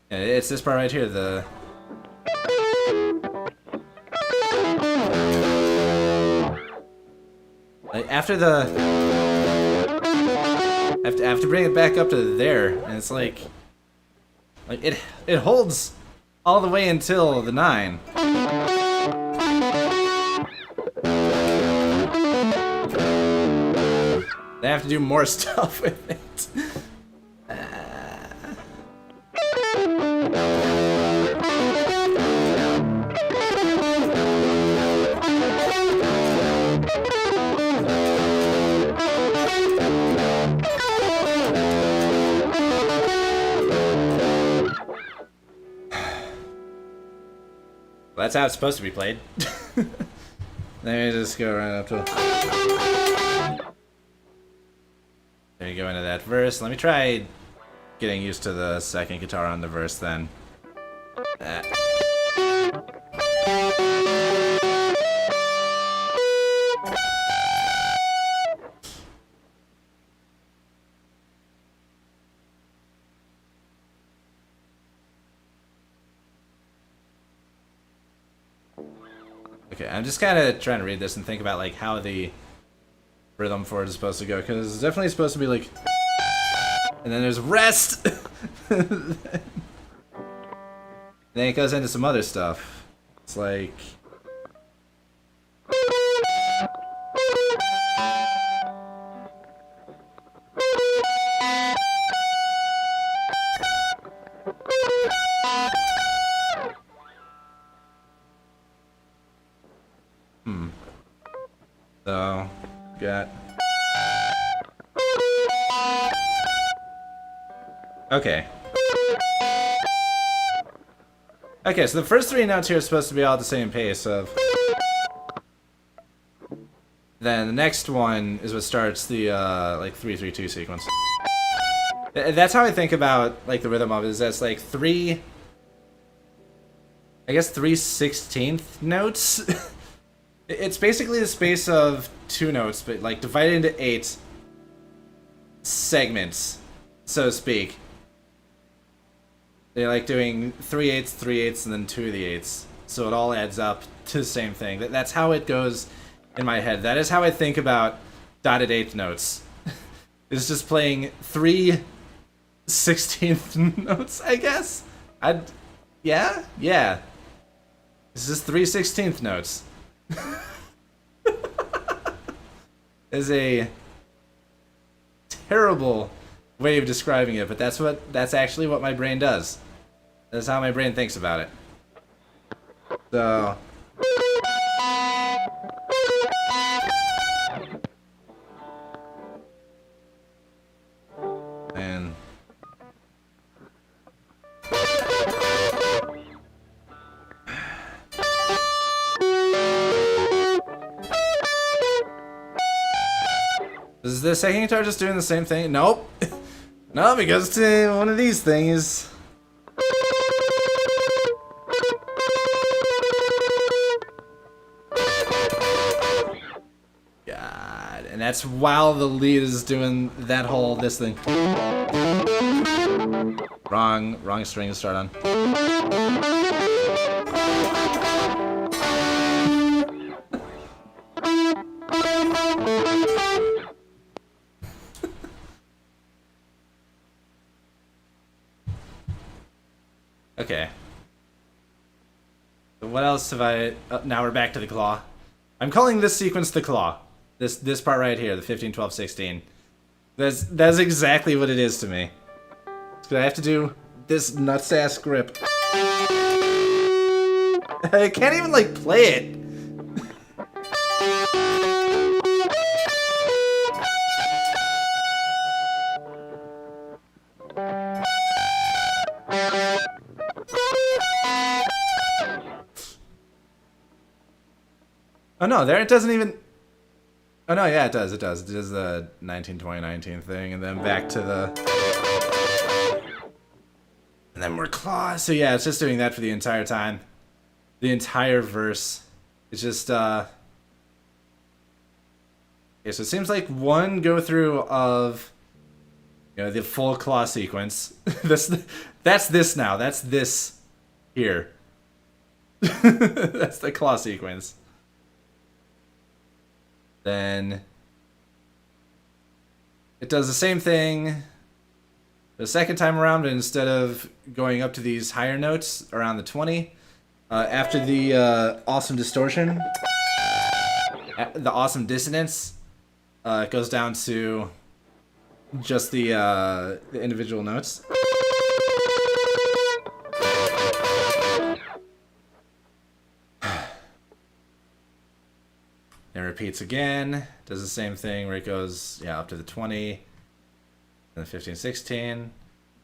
S1: it's this part right here, the... like, after the... I have to bring it back up to there, and it's like it holds all the way until the 9. They have to do more stuff with it. Well, that's how it's supposed to be played. Let me just go right up to... there you go into that verse. Let me try getting used to the 2nd guitar on the verse then. Okay, I'm just kind of trying to read this and think about like how the rhythm for it is supposed to go, because it's definitely supposed to be like, and then there's rest. Then it goes into some other stuff. It's like... So, got... okay. Okay, so the first 3 notes here are supposed to be all at the same pace of... then the next one is what starts the, like, 3-3-2 sequence. That's how I think about, like, the rhythm of it, is that's, like, 3... I guess 3/16th notes? It's basically the space of 2 notes, but, like, divided into 8 segments, so to speak. They're like doing 3/8, 3/8, and then 2 of the 8s. So it all adds up to the same thing. That's how it goes in my head. That is how I think about dotted 8th notes. It's just playing 3/16th notes, I guess? Yeah? Yeah. This is 3/16th notes. Is a terrible way of describing it, but that's actually what my brain does. That's how my brain thinks about it. So and is the second guitar just doing the same thing? Nope. No, because it's one of these things. God, and that's while the lead is doing that whole this thing. Wrong string to start on. Okay. So what else have I... Oh, now we're back to the claw. I'm calling this sequence the claw. This part right here, the 15, 12, 16. That's exactly what it is to me. So I have to do this nuts-ass grip. I can't even, like, play it. Oh no, there it doesn't even... Oh no, yeah, it does. It does the 19, 20, 19 thing, and then back to the... And then we're claws. So yeah, it's just doing that for the entire time. The entire verse. It's just, Okay, so it seems like one go-through of, you know, the full claw sequence. That's this now. That's this here. That's the claw sequence. Then it does the same thing the second time around, but instead of going up to these higher notes around the 20, after the awesome distortion, the awesome dissonance, it goes down to just the individual notes. Then repeats again, does the same thing where it goes, yeah, up to the 20, then the 15, 16,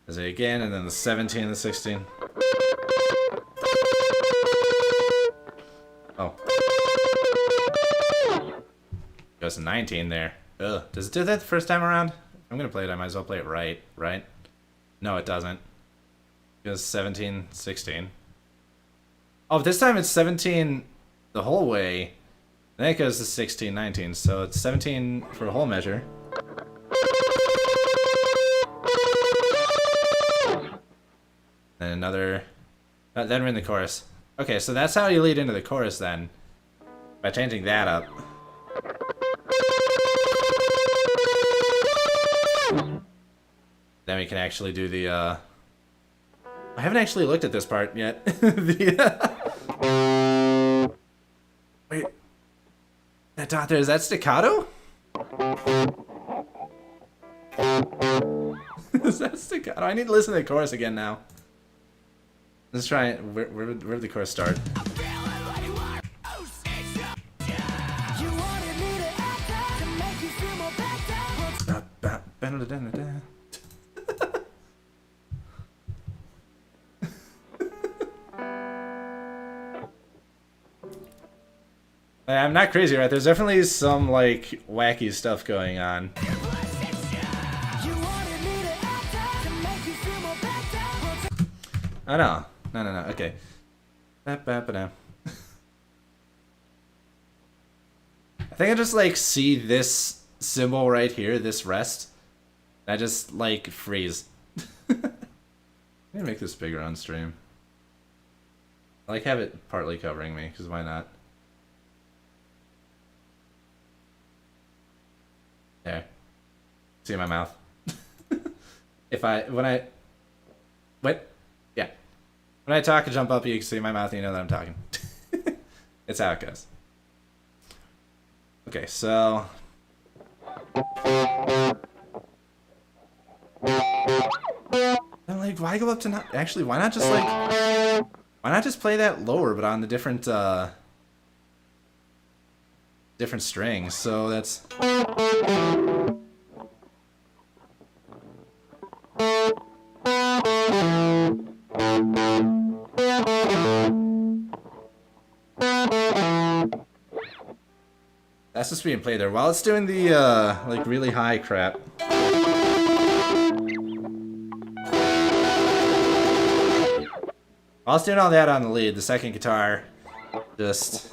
S1: does it again, and then the 17 and the 16. Oh. Goes to 19 there. Ugh. Does it do that the first time around? I'm gonna play it, I might as well play it right? No, it doesn't. It goes 17, 16. Oh, this time it's 17 the whole way. Then it goes to 16, 19, so it's 17 for a whole measure. Then another... then we're in the chorus. Okay, so that's how you lead into the chorus then. By changing that up. Then we can actually do the, I haven't actually looked at this part yet. Wait. That dot there, is that staccato? Is that staccato? I need to listen to the chorus again now. Let's try it. Where did the chorus start? I'm not crazy, right? There's definitely some, like, wacky stuff going on. Oh, no. No. Okay. I think I just, like, see this symbol right here, this rest. I just, like, freeze. I'm gonna make this bigger on stream. I like have it partly covering me, because why not? There. See my mouth. When I talk and jump up, you can see my mouth and you know that I'm talking. It's how it goes. Okay, so I'm like, why go up to not? Actually, why not just like, why not just play that lower, but on the different different strings? So that's. That's just being played there while it's doing the like really high crap. While it's doing all that on the lead, the second guitar just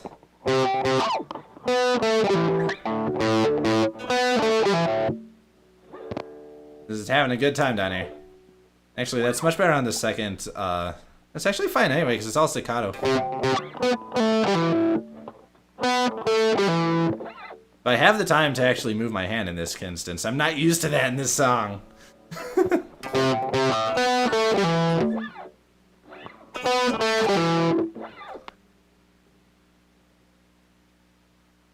S1: is having a good time down here. Actually, that's much better on the second. That's actually fine anyway because it's all staccato. But I have the time to actually move my hand in this instance. I'm not used to that in this song. I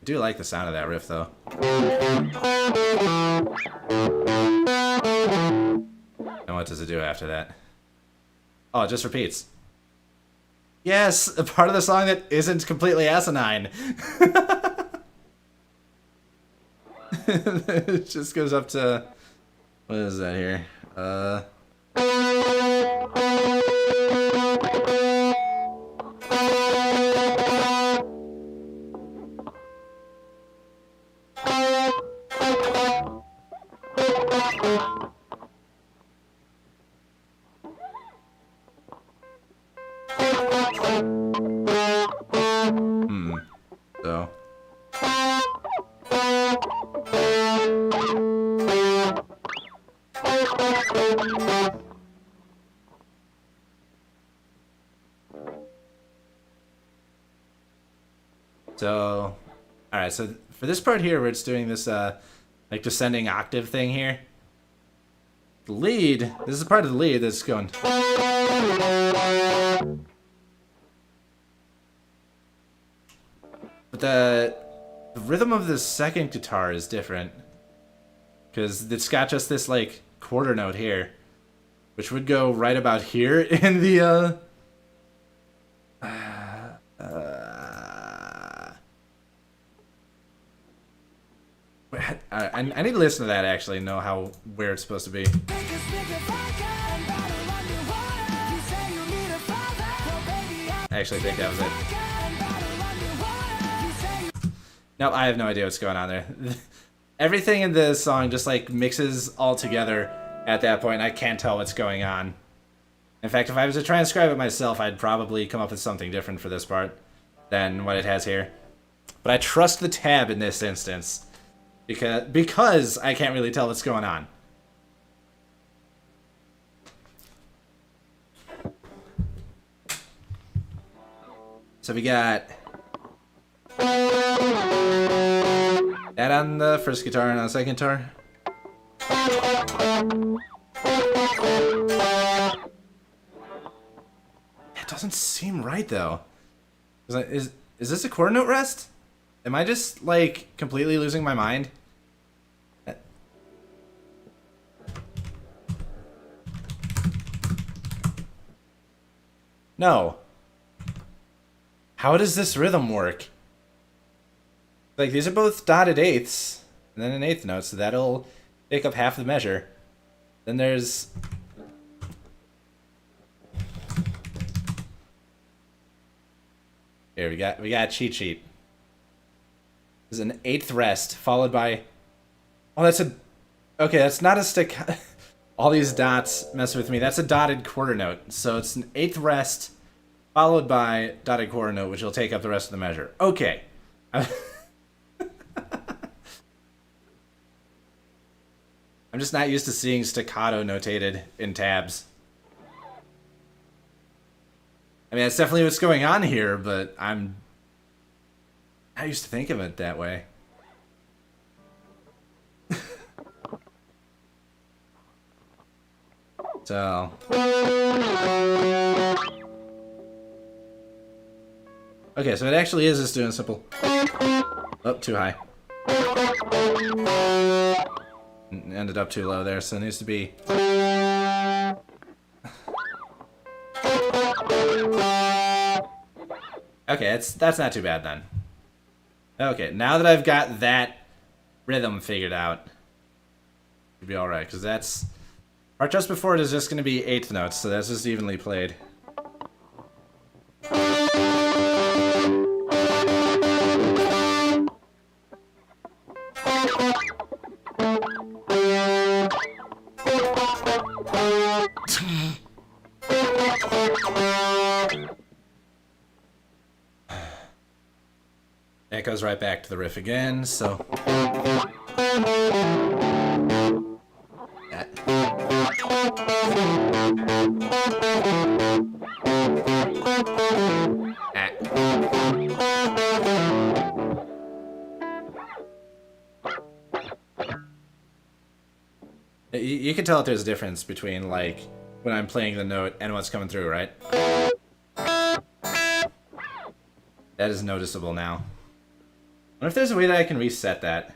S1: do like the sound of that riff, though. And what does it do after that? Oh, it just repeats. Yes, a part of the song that isn't completely asinine. It just goes up to... What is that here? So... So, alright, so for this part here where it's doing this, like, descending octave thing here, the lead, this is the part of the lead that's going... But the rhythm of the second guitar is different, because it's got just this, like, quarter note here, which would go right about here in the, I need to listen to that actually and know where it's supposed to be. I actually think that was it. Nope, I have no idea what's going on there. Everything in the song just like mixes all together at that point. I can't tell what's going on. In fact, if I was to transcribe it myself, I'd probably come up with something different for this part than what it has here. But I trust the tab in this instance. Because I can't really tell what's going on. So we got that on the first guitar and on the second guitar. It doesn't seem right though. Is this a quarter note rest? Am I just like completely losing my mind? No. How does this rhythm work? Like, these are both dotted eighths, and then an eighth note, so that'll take up half the measure. Then there's... Here, we got a cheat sheet. There's an eighth rest, followed by... Oh, that's a... Okay, that's not a stick... All these dots mess with me. That's a dotted quarter note. So it's an eighth rest, followed by dotted quarter note, which will take up the rest of the measure. Okay. I'm just not used to seeing staccato notated in tabs. I mean, that's definitely what's going on here, but I'm not used to think of it that way. So... Okay, so it actually is just doing a simple... Oh, too high. Ended up too low there, so it needs to be... Okay, that's not too bad then. Okay, now that I've got that rhythm figured out, it'll be alright, because that's... Part just before it is just going to be eighth notes, so that's just evenly played. It goes right back to the riff again, so... You can tell that there's a difference between, like, when I'm playing the note and what's coming through, right? That is noticeable now. I wonder if there's a way that I can reset that.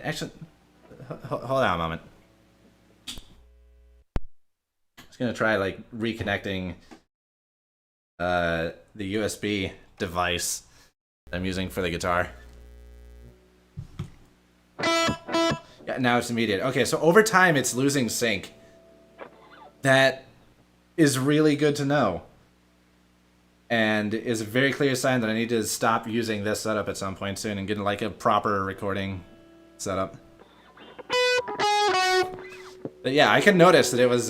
S1: Actually, hold on a moment. I was gonna try, like, reconnecting the USB device I'm using for the guitar. Yeah, now it's immediate. Okay, so over time it's losing sync. That is really good to know. And is a very clear sign that I need to stop using this setup at some point soon and get like a proper recording setup. But yeah, I can notice that it was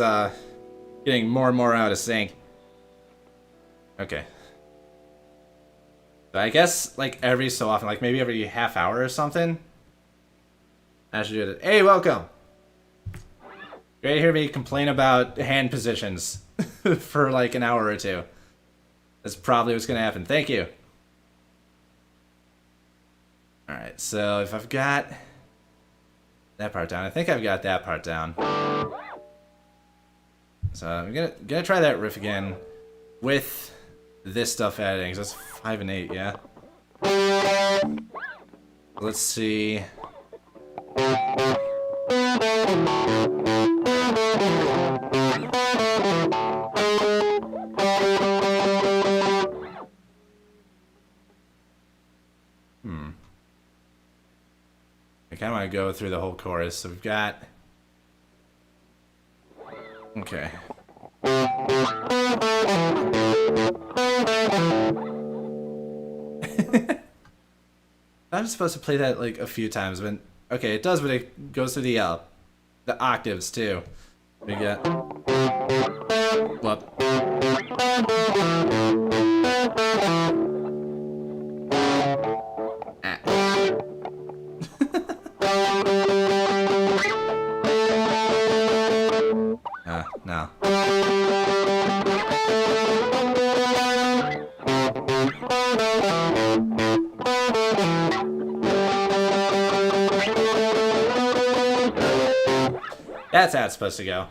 S1: getting more and more out of sync. Okay. But I guess like every so often, like maybe every half hour or something, I should do it. Hey, welcome! You're ready to hear me complain about hand positions for like an hour or two. That's probably what's gonna happen. Thank you. Alright, so if I've got that part down, I think I've got that part down. So I'm gonna try that riff again with this stuff added, because that's 5 and 8, yeah? Let's see. I kind of want to go through the whole chorus. So we've got... Okay. I'm supposed to play that like a few times, but okay, it does, but it goes through the octaves too. We got what? No. That's how it's supposed to go.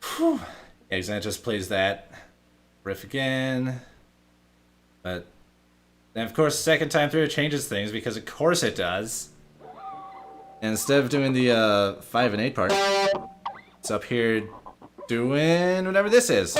S1: Whew. Yeah, because then it just plays that riff again. But then, of course, second time through it changes things, because of course it does. And instead of doing the 5 and 8 part, it's up here doing whatever this is.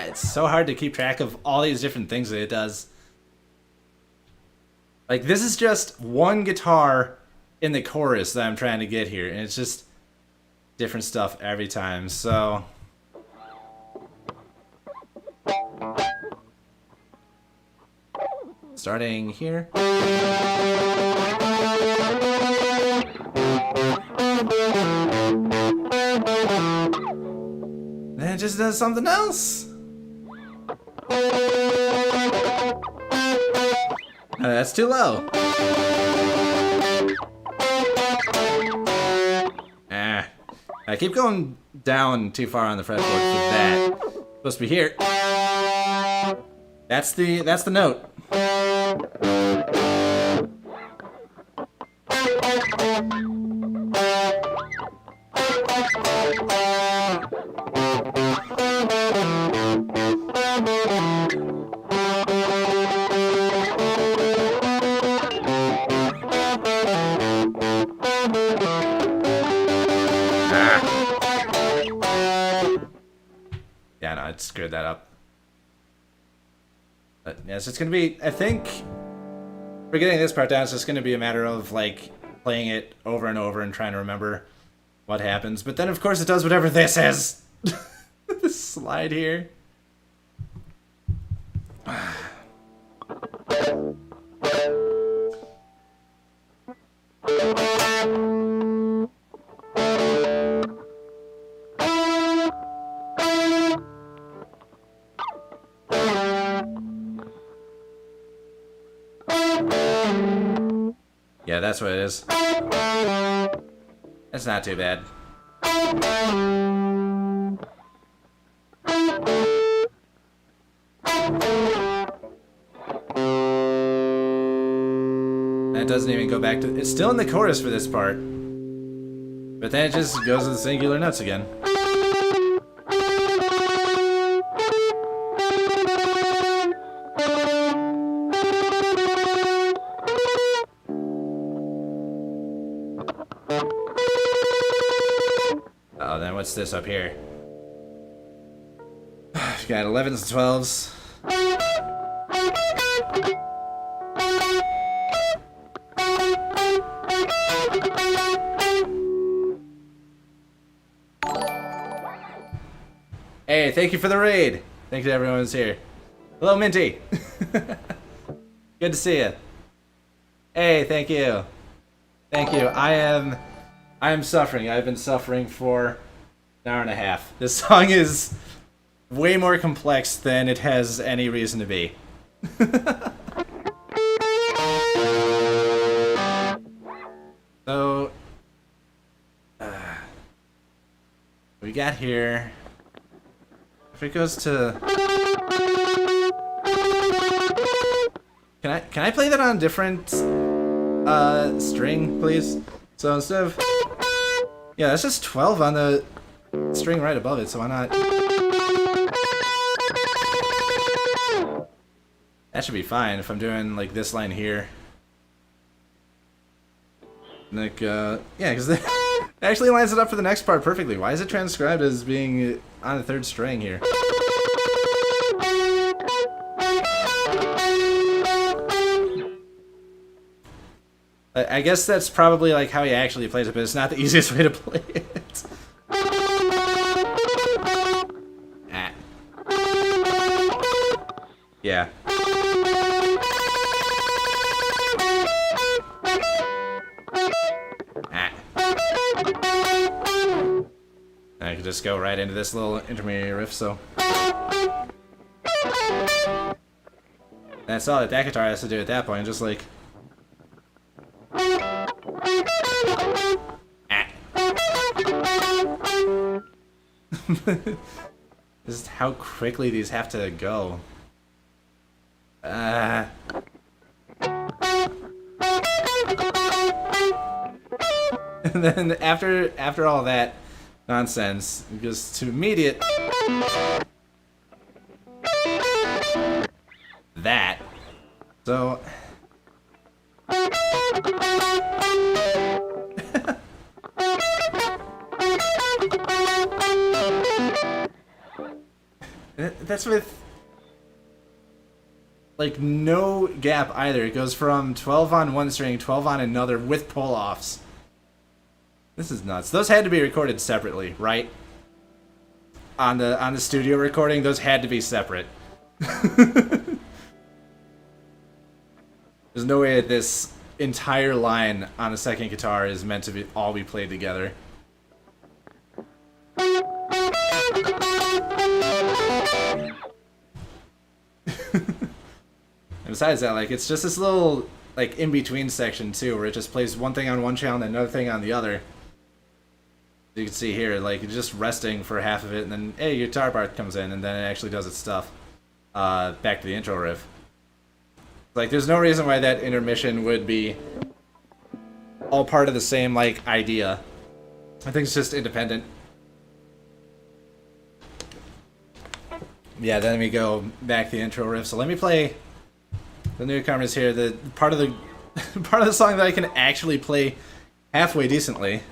S1: It's so hard to keep track of all these different things that it does. Like, this is just one guitar in the chorus that I'm trying to get here, and it's just different stuff every time, so... Starting here. Then it just does something else. That's too low. I keep going down too far on the fretboard for that. Supposed to be here. That's the note. Yeah, no, it screwed that up. But yeah, so it's gonna be, I think, for getting this part down, it's just gonna be a matter of, like, playing it over and over and trying to remember what happens. But then, of course, it does whatever this is. This slide here. Yeah, that's what it is. That's not too bad. That doesn't even go back to... It's still in the chorus for this part. But then it just goes to the singular notes again. Oh, then what's this up here? You got 11s and 12s. Hey, thank you for the raid. Thank you to everyone who's here. Hello, Minty. Good to see you. Hey, thank you. Thank you. I am suffering. I've been suffering for an hour and a half. This song is way more complex than it has any reason to be. So, we got here. If it goes to, can I play that on a different string, please? So instead of, yeah, that's just 12 on the string right above it. So why not? That should be fine if I'm doing like this line here. Like, yeah, because it actually lines it up for the next part perfectly. Why is it transcribed as being on the third string here? I guess that's probably like how he actually plays it, but it's not the easiest way to play it. Ah. Yeah. I could just go right into this little intermediate riff, so. That's all that guitar has to do at that point, just like. This is how quickly these have to go. And then after all that nonsense, it goes to immediate that. So that's with like no gap either. It goes from 12 on one string, 12 on another with pull-offs. This is nuts. Those had to be recorded separately, right? On the studio recording, those had to be separate. There's no way that this entire line on the second guitar is meant to be all be played together. And besides that, like, it's just this little, like, in-between section, too, where it just plays one thing on one channel and another thing on the other. You can see here, like, you're just resting for half of it, and then, hey, your guitar part comes in, and then it actually does its stuff. Back to the intro riff. Like, there's no reason why that intermission would be all part of the same, like, idea. I think it's just independent. Yeah, then we go back to the intro riff. So let me play the newcomers here. The part of the part of the song that I can actually play halfway decently.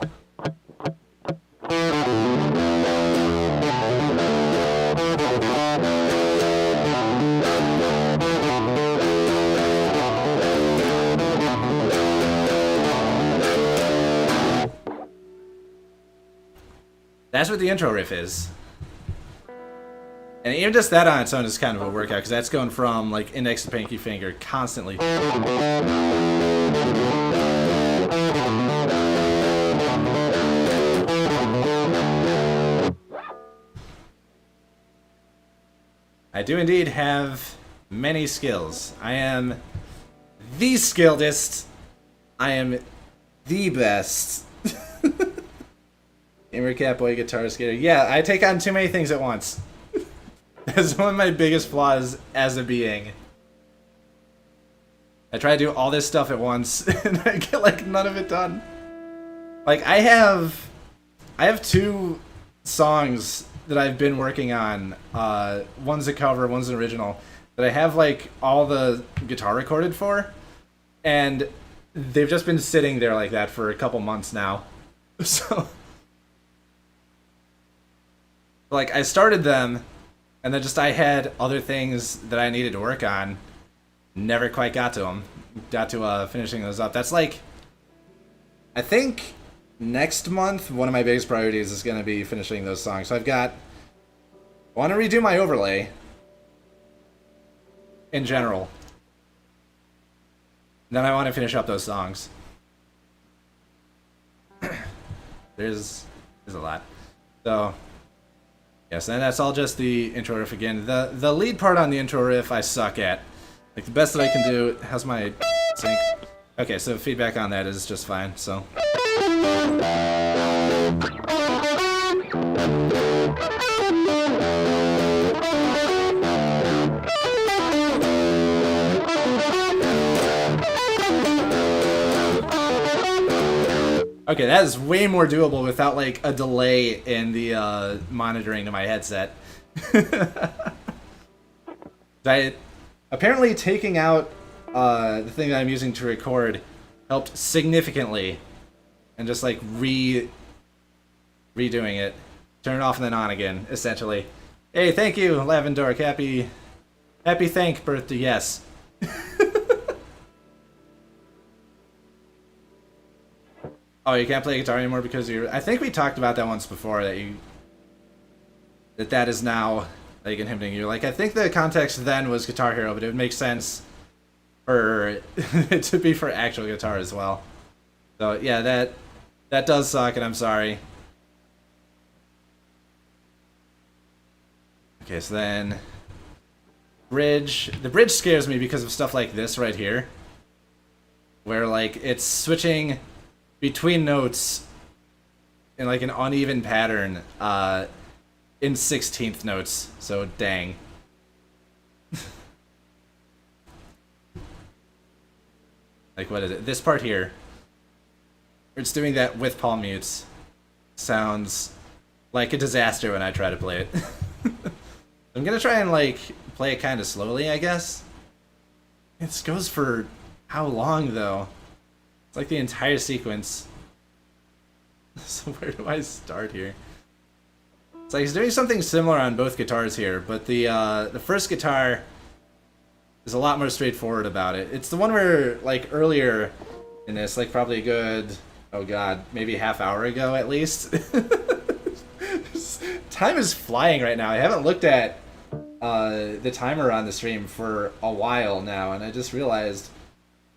S1: That's what the intro riff is. And even just that on its own is kind of a workout, because that's going from, like, index to pinky finger constantly. I do indeed have many skills. I am the skilledest. I am the best. Gamer, cat boy, guitar skater. Yeah, I take on too many things at once. That's one of my biggest flaws as a being. I try to do all this stuff at once, and I get, like, none of it done. Like, I have 2 songs that I've been working on. One's a cover, one's an original, that I have, like, all the guitar recorded for, and they've just been sitting there like that for a couple months now. So, like, I started them, and then just I had other things that I needed to work on. Never quite got to them. Got to finishing those up. That's like, I think next month, one of my biggest priorities is going to be finishing those songs. So I want to redo my overlay in general. Then I want to finish up those songs. There's a lot. So, yes, and that's all just the intro riff again. The lead part on the intro riff I suck at. Like, the best that I can do. How's my sync? Okay, so feedback on that is just fine, so. Okay, that is way more doable without, like, a delay in the monitoring to my headset. Apparently taking out the thing that I'm using to record helped significantly, and just, like, redoing it. Turn it off and then on again, essentially. Hey, thank you, Lavendork. Happy thank birthday, yes. Oh, you can't play guitar anymore because I think we talked about that once before, that is now, like, inhibiting you. Like, I think the context then was Guitar Hero, but it would make sense for it to be for actual guitar as well. So yeah, that does suck, and I'm sorry. Okay, so then the bridge scares me because of stuff like this right here, where, like, it's switching between notes in, like, an uneven pattern in 16th notes, so dang. Like, what is it? This part here, it's doing that with palm mutes. Sounds like a disaster when I try to play it. I'm gonna try and, like, play it kind of slowly, I guess. It goes for how long, though? It's like the entire sequence. So where do I start here? It's like he's doing something similar on both guitars here, but the first guitar is a lot more straightforward about it. It's the one where, like, earlier in this, like, probably a good, oh god, maybe half hour ago at least. Time is flying right now. I haven't looked at the timer on the stream for a while now, and I just realized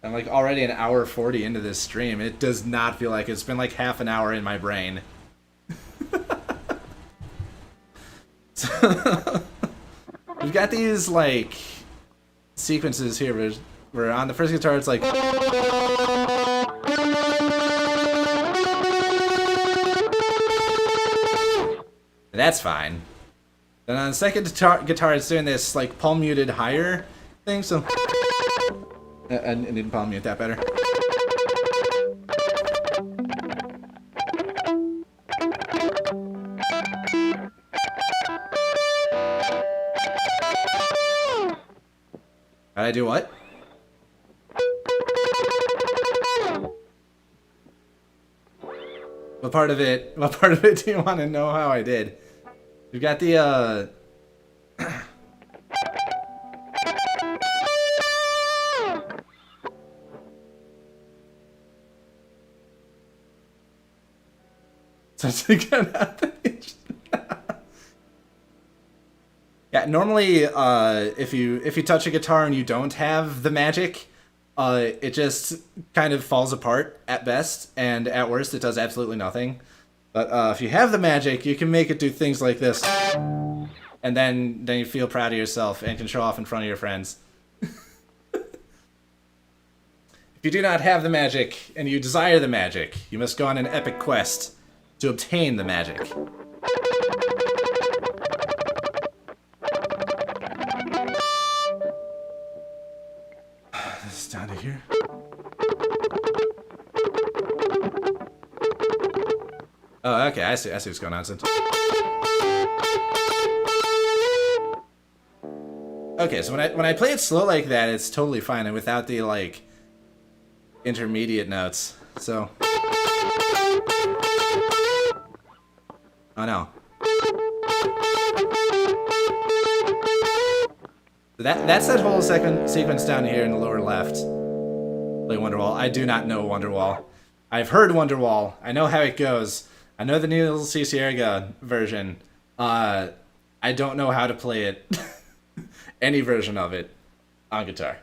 S1: I'm, like, already an hour 40 into this stream. It does not feel like it's been, like, half an hour in my brain. So, we've got these, like, sequences here where on the first guitar it's like, that's fine. Then on the second guitar, it's doing this like palm muted higher thing. So I need to palm mute that better. How'd I do what? What part of it do you want to know how I did? We've got the Yeah, normally if you touch a guitar and you don't have the magic, it just kind of falls apart at best, and at worst it does absolutely nothing. But if you have the magic, you can make it do things like this, and then you feel proud of yourself and can show off in front of your friends. If you do not have the magic and you desire the magic, you must go on an epic quest to obtain the magic. This is down to here. Oh, okay, I see what's going on. Okay, so when I play it slow like that, it's totally fine, and without the like intermediate notes. So, oh no. That's that whole second sequence down here in the lower left. Play Wonderwall. I do not know Wonderwall. I've heard Wonderwall. I know how it goes. I know the Neil Cicierega version. I don't know how to play it. Any version of it on guitar.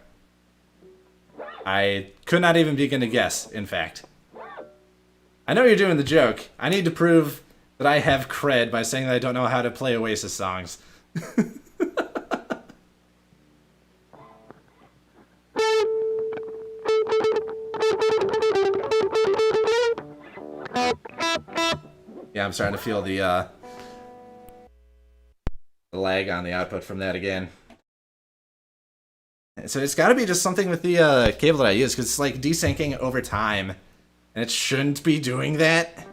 S1: I could not even begin to guess, in fact. I know you're doing the joke. I need to prove that I have cred by saying that I don't know how to play Oasis songs. Yeah, I'm starting to feel the lag on the output from that again. So it's got to be just something with the cable that I use, because it's like desyncing over time, and it shouldn't be doing that.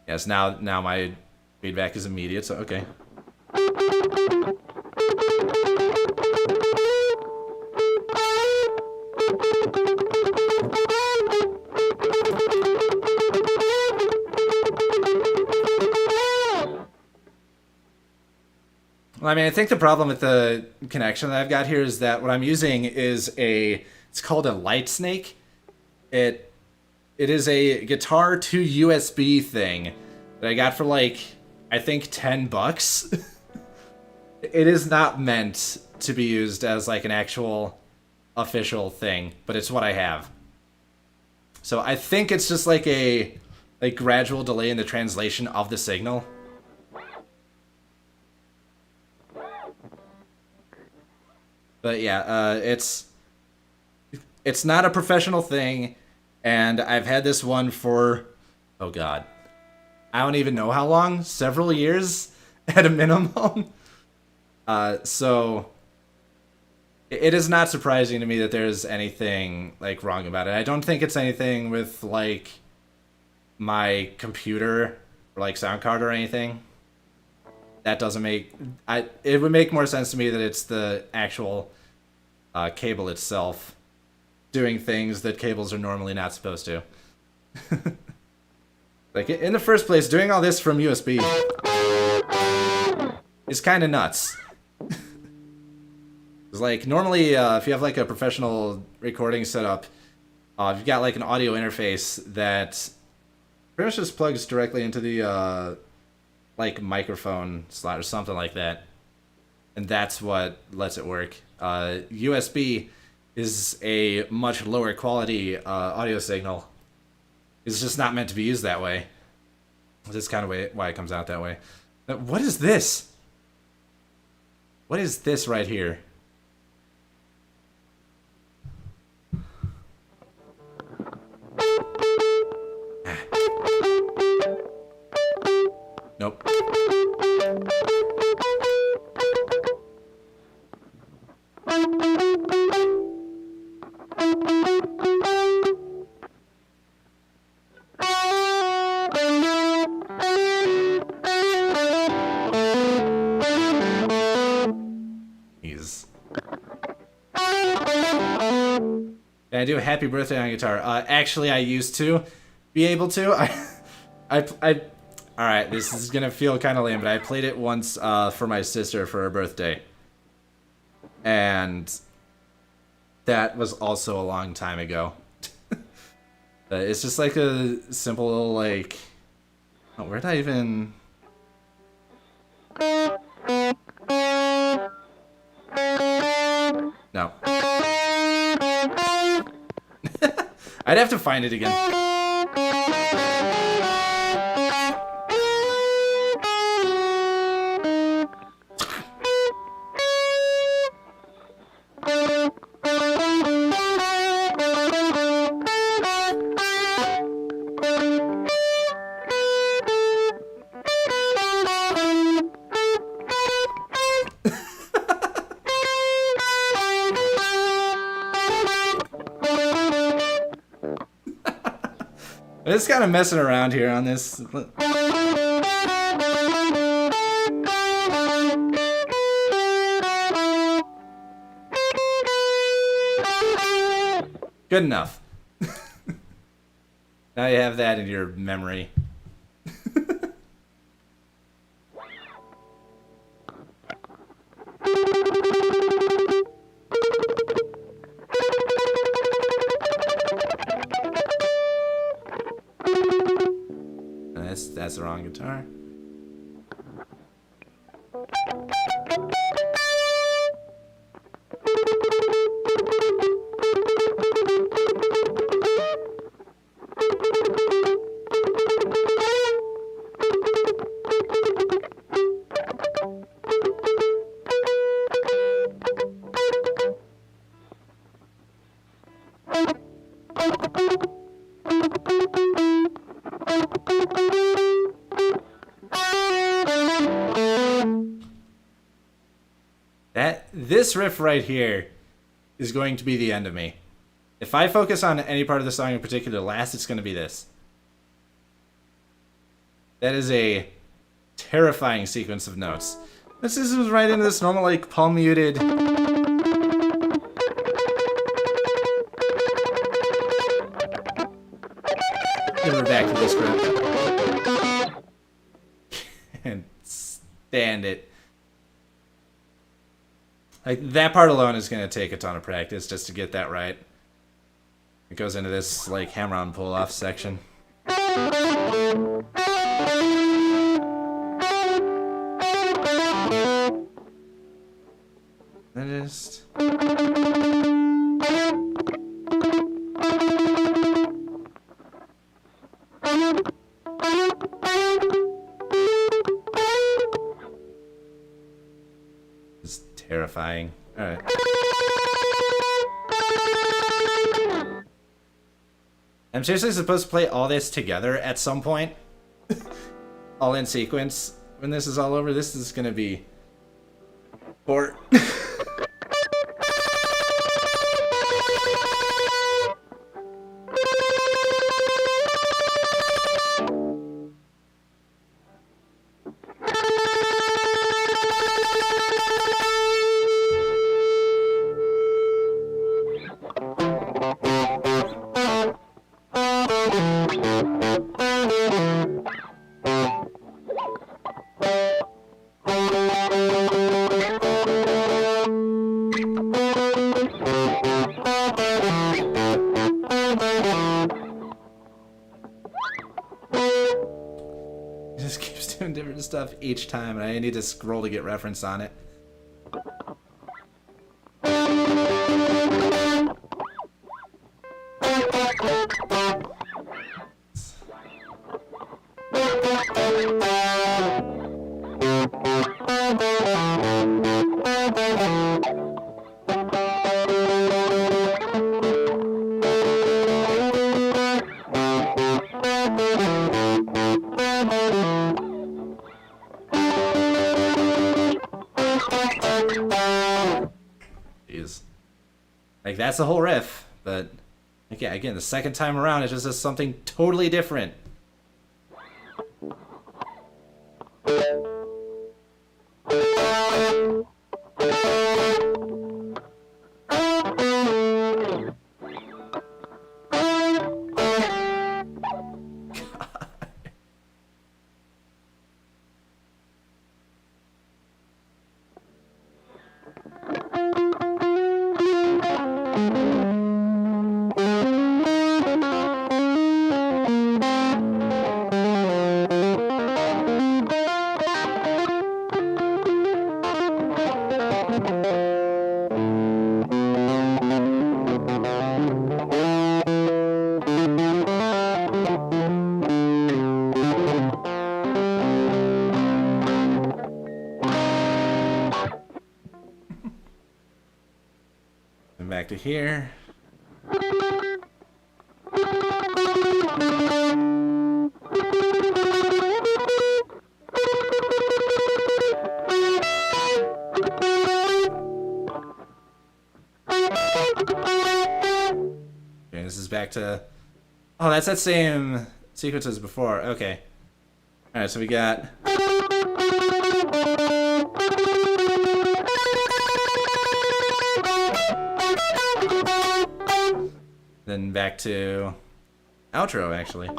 S1: Yes, now my feedback is immediate, so okay. Well, I mean, I think the problem with the connection that I've got here is that what I'm using is it's called a light snake. It is a guitar to USB thing that I got for like, I think $10. It is not meant to be used as like an actual official thing, but it's what I have. So I think it's just like a gradual delay in the translation of the signal. But yeah, it's not a professional thing, and I've had this one for, oh god, I don't even know how long, several years at a minimum. So it is not surprising to me that there's anything like wrong about it. I don't think it's anything with like my computer or like sound card or anything. That doesn't make it would make more sense to me that it's the actual cable itself doing things that cables are normally not supposed to. Like in the first place, doing all this from USB is kind of nuts. It's like normally if you have like a professional recording setup, you've got like an audio interface that pretty much just plugs directly into the like microphone slot or something like that, and that's what lets it work. USB is a much lower quality audio signal. It's just not meant to be used that way. That's kind of why it comes out that way. What is this? What is this right here? Can I do a happy birthday on guitar? Actually, I used to be able to. All right, this is gonna feel kind of lame, but I played it once for my sister for her birthday, and that was also a long time ago. It's just like a simple like. Oh, where'd I even? No. I'd have to find it again. I'm just kind of messing around here on this. Good enough. Now you have that in your memory. That's the wrong guitar. This riff right here is going to be the end of me. If I focus on any part of the song in particular last, it's going to be this. That is a terrifying sequence of notes. This is right into this normal, like, palm muted. Then we're back to this riff. Can't stand it. Like, that part alone is going to take a ton of practice just to get that right. It goes into this, like, hammer-on pull-off section. I just... terrifying. Alright. I'm seriously supposed to play all this together at some point? All in sequence? When this is all over, this is gonna be... Or... stuff each time, and I need to scroll to get reference on it. Like, that's the whole riff, but again, the second time around, it just does something totally different. Back to here. Okay, this is back to... Oh, that's that same sequence as before. Okay. Alright, so we got... Then back to outro, actually.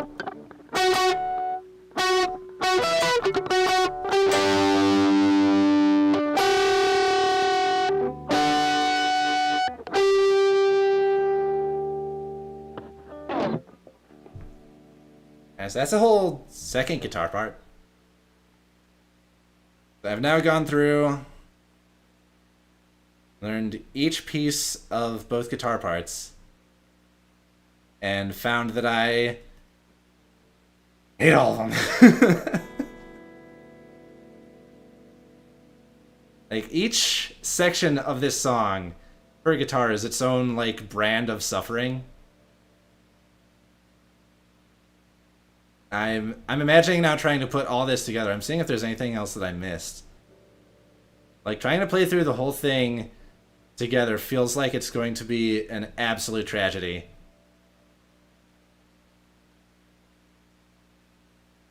S1: Right, so that's the whole second guitar part. I've now gone through, learned each piece of both guitar parts, and found that I hate all of them. Like, each section of this song per guitar is its own, like, brand of suffering. I'm imagining now trying to put all this together. I'm seeing if there's anything else that I missed. Like, trying to play through the whole thing together feels like it's going to be an absolute tragedy.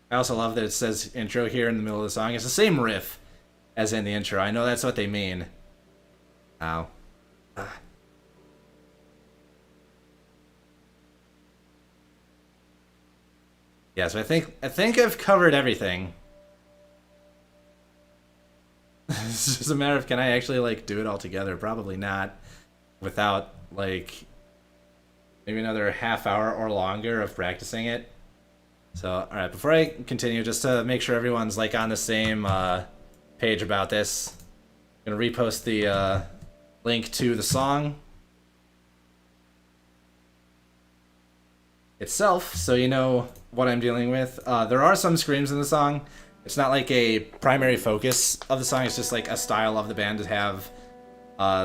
S1: I also love that it says intro here in the middle of the song. It's the same riff as in the intro. I know that's what they mean. Ow. Ugh. Yeah, so I think I've covered everything. It's just a matter of, can I actually, like, do it all together? Probably not. Without, like, maybe another half hour or longer of practicing it. So, alright, before I continue, just to make sure everyone's, like, on the same page about this, I'm gonna repost the link to the song itself, so you know what I'm dealing with. There are some screams in the song. It's not like a primary focus of the song, it's just like a style of the band to have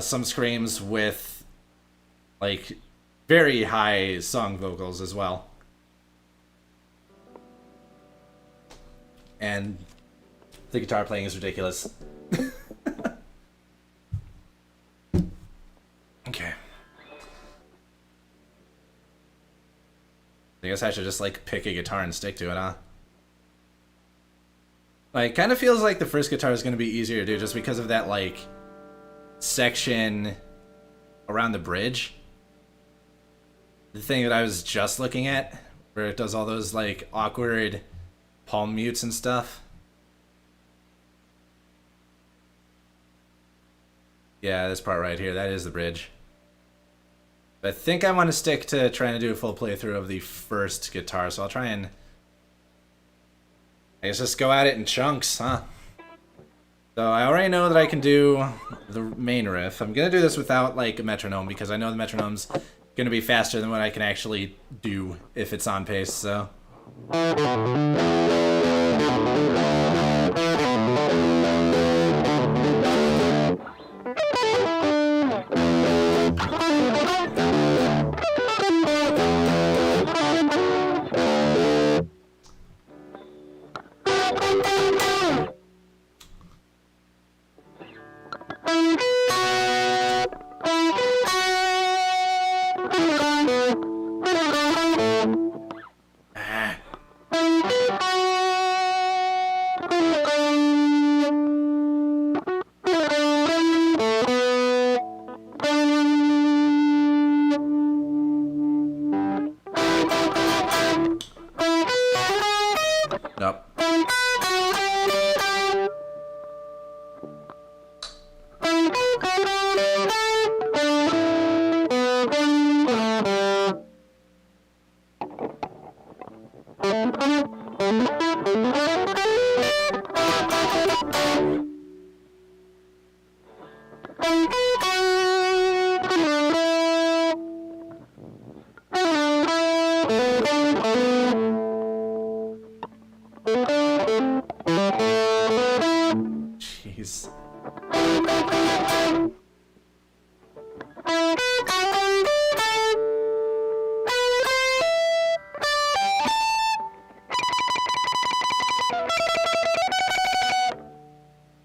S1: some screams with, like, very high song vocals as well. And the guitar playing is ridiculous. Okay. I guess I should just, like, pick a guitar and stick to it, huh? Like, kind of feels like the first guitar is going to be easier to do just because of that, like, section around the bridge. The thing that I was just looking at, where it does all those, like, awkward palm mutes and stuff. Yeah, this part right here, that is the bridge. But I think I want to stick to trying to do a full playthrough of the first guitar, so I'll try and, I guess, just go at it in chunks, huh? So I already know that I can do the main riff. I'm gonna do this without, like, a metronome, because I know the metronome's gonna be faster than what I can actually do if it's on pace, so...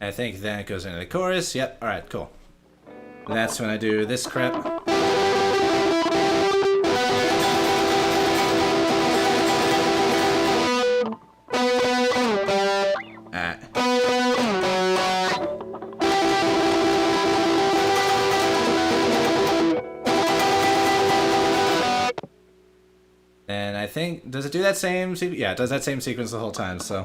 S1: I think then it goes into the chorus. Yep, alright, cool. And that's when I do this crap. And I think, does it do that same sequence? Yeah, it does that same sequence the whole time, so.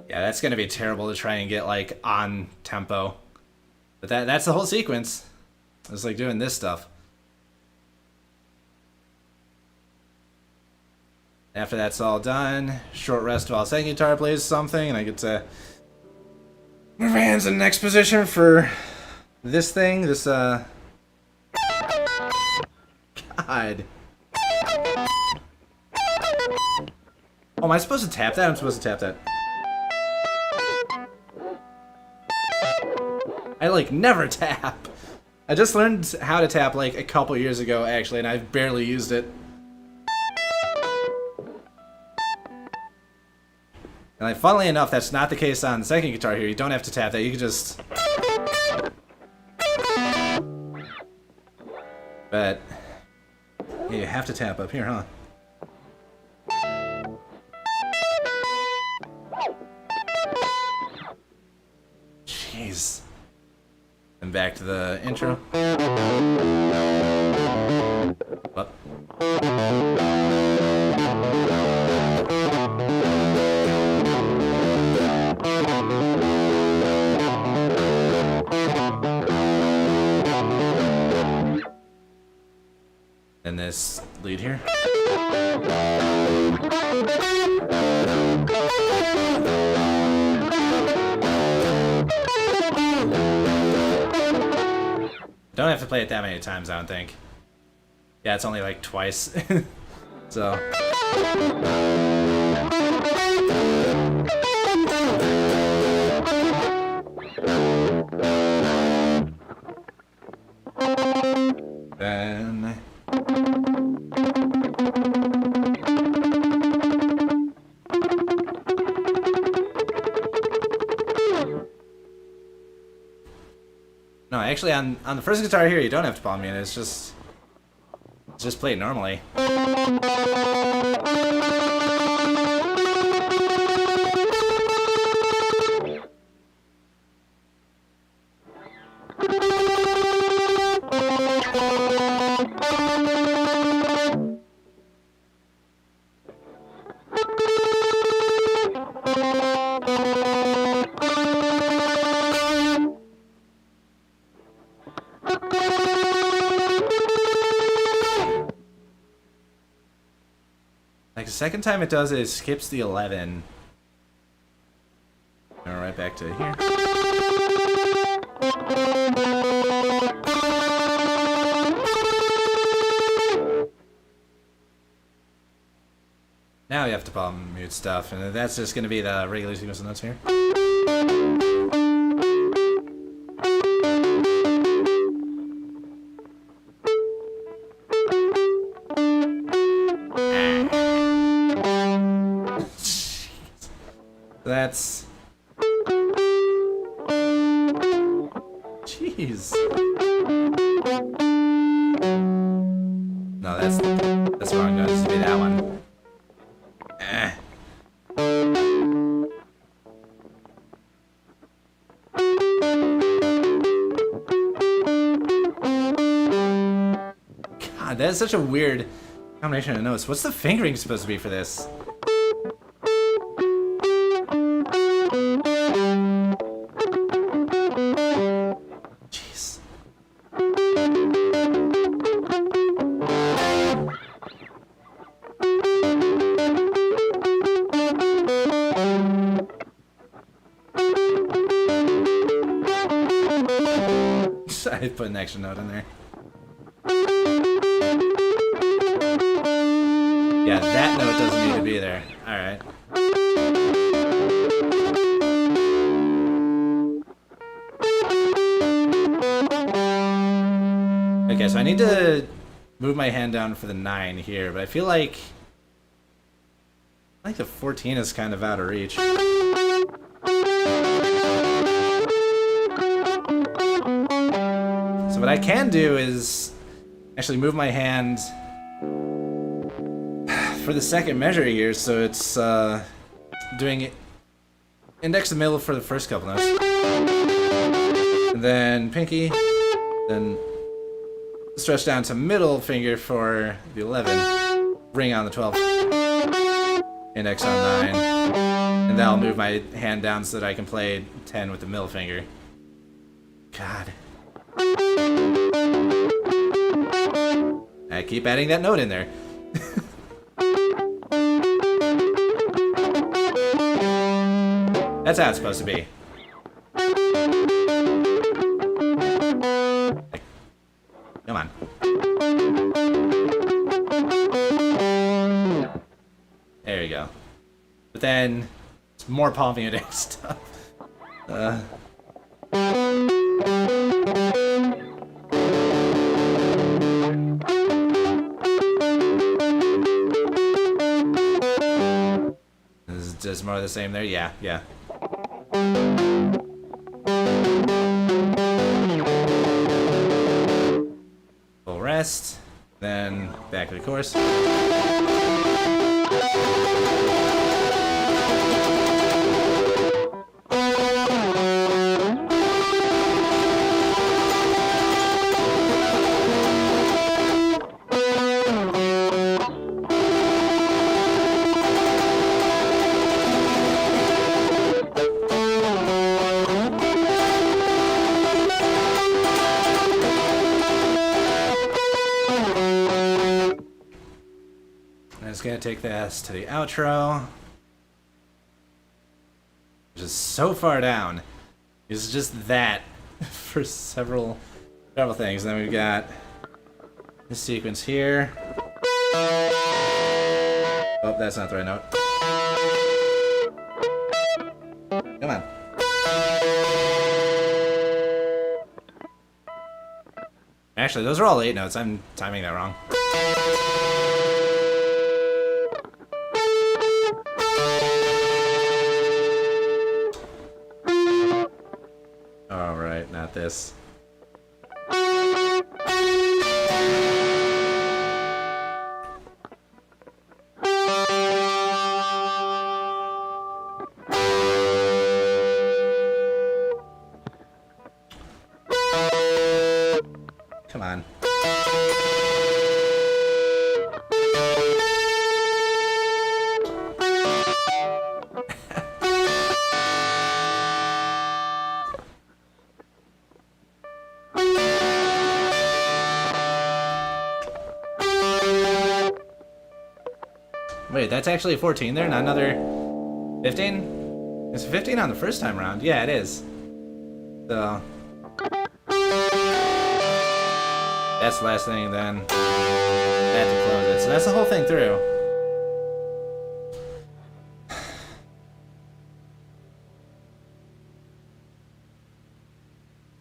S1: Yeah, that's gonna be terrible to try and get, like, on tempo. But that's the whole sequence. It's like doing this stuff. After that's all done, short rest while second guitar plays something, and I get to move my hands in the next position for this thing, this, God. Oh, am I supposed to tap that? I'm supposed to tap that. I, like, never tap. I just learned how to tap, like, a couple years ago, actually, and I've barely used it. And like, funnily enough, that's not the case on the second guitar here. You don't have to tap that. You can just... But... Yeah, you have to tap up here, huh? Jeez. And back to the intro. What? And this lead here. Don't have to play it that many times, I don't think. Yeah, it's only like twice. So. Then. No, actually, on the first guitar here, you don't have to palm mute. It's just play it normally. Like the second time it does it, it skips the 11. And we're right back to here. Now you have to palm mute stuff, and that's just going to be the regular sequence of notes here. That's... Jeez. No, that's wrong. No, this would be that one. Eh. God, that is such a weird combination of notes. What's the fingering supposed to be for this? I put an extra note in there. Yeah, that note doesn't need to be there. Alright. Okay, so I need to move my hand down for the 9 here, but I feel like the 14 is kind of out of reach. So what I can do is actually move my hand for the second measure here, so it's doing index to middle for the first couple notes, and then pinky, then stretch down to middle finger for the 11, ring on the 12, index on 9, and that'll move my hand down so that I can play 10 with the middle finger. God. I keep adding that note in there. That's how it's supposed to be. Come on. There you go. But then, it's more palm muting stuff. This is just more of the same there? Yeah, yeah. Full rest, then back to the chorus. Just gonna take this to the outro, which is so far down. It's just that for several things. And then we've got this sequence here. Oh, that's not the right note. Come on. Actually, those are all 8 notes. I'm timing that wrong. Alright, not this. Come on. Wait, that's actually a 14 there, not another 15? It's 15 on the first time around. Yeah, it is. So that's the last thing, then that to close it. So that's the whole thing through.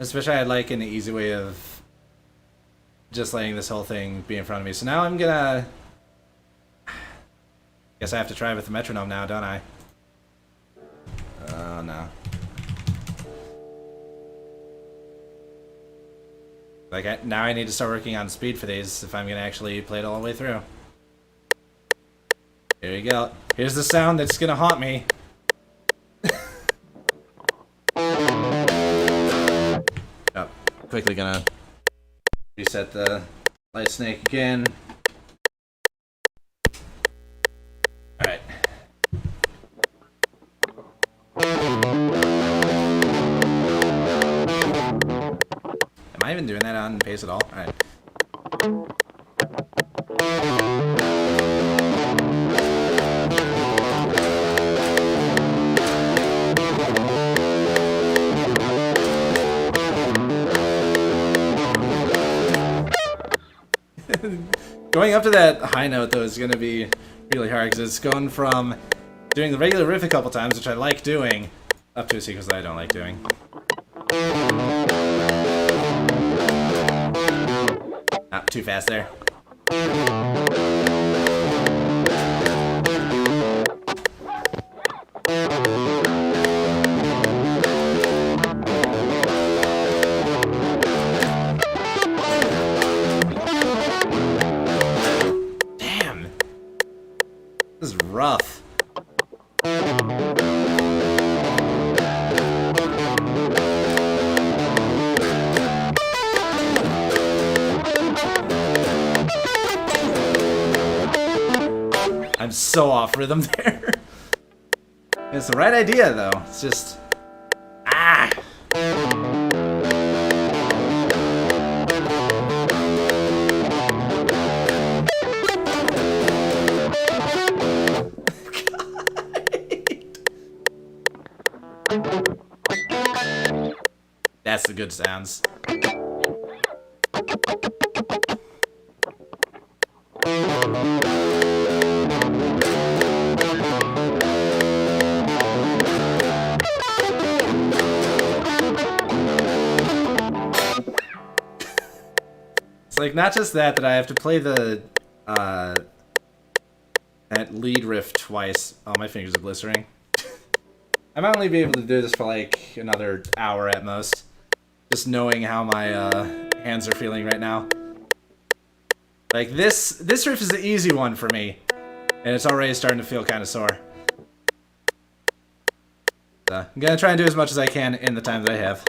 S1: Especially I'd like an easy way of just letting this whole thing be in front of me. So now I'm gonna... Guess I have to try with the metronome now, don't I? Oh, no. Like, now I need to start working on speed for these if I'm gonna actually play it all the way through. Here you go. Here's the sound that's gonna haunt me. Oh, quickly gonna reset the light snake again. Alright. Am I even doing that on pace at all? Alright. Going up to that high note, though, is going to be really hard, because it's going from doing the regular riff a couple times, which I like doing, up to a sequence that I don't like doing. Not too fast there. Damn. This is rough. I'm so off rhythm there. It's the right idea though. It's just That's the good sounds. It's like not just that I have to play the that lead riff twice. Oh, my fingers are blistering. I might only be able to do this for like another hour at most. Just knowing how my hands are feeling right now. Like this riff is the easy one for me, and it's already starting to feel kind of sore. So I'm gonna try and do as much as I can in the time that I have.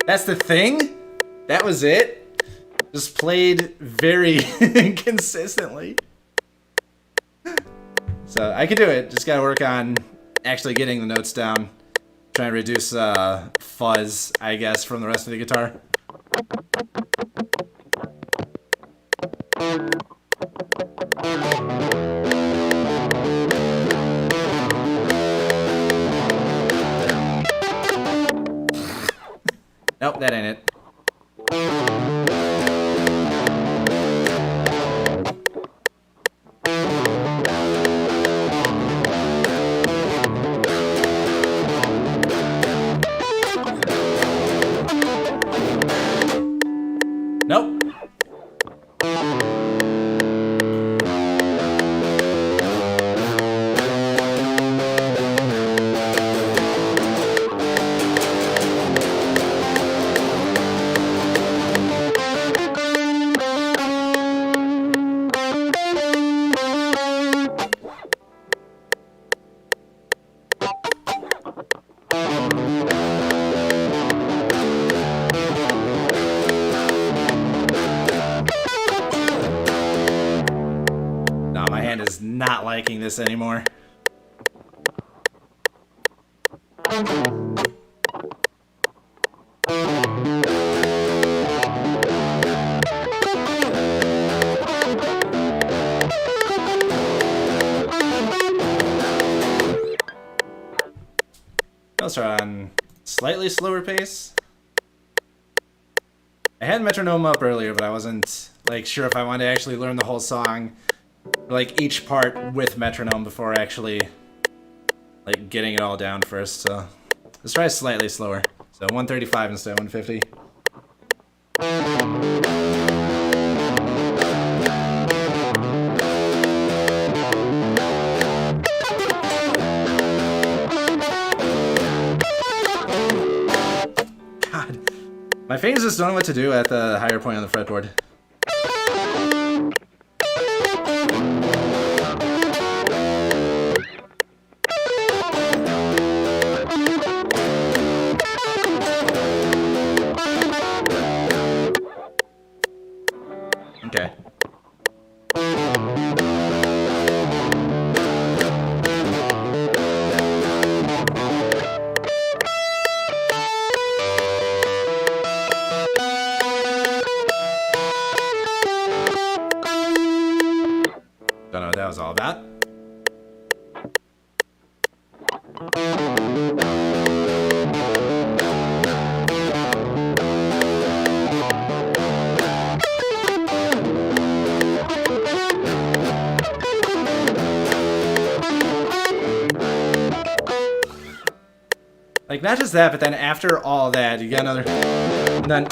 S1: That's the thing? That was it? Just played very consistently. So I can do it, just gotta work on actually getting the notes down. Try and reduce fuzz, I guess, from the rest of the guitar. Nope, that ain't it. Nope. Is not liking this anymore. I'll start on slightly slower pace. I had metronome up earlier, but I wasn't like sure if I wanted to actually learn the whole song, like each part with metronome before actually like getting it all down first. So let's try slightly slower. So 135 instead of 150. God, my fingers just don't know what to do at the higher point on the fretboard. Okay. all about. Like, not just that, but then after all that, you got another... And then...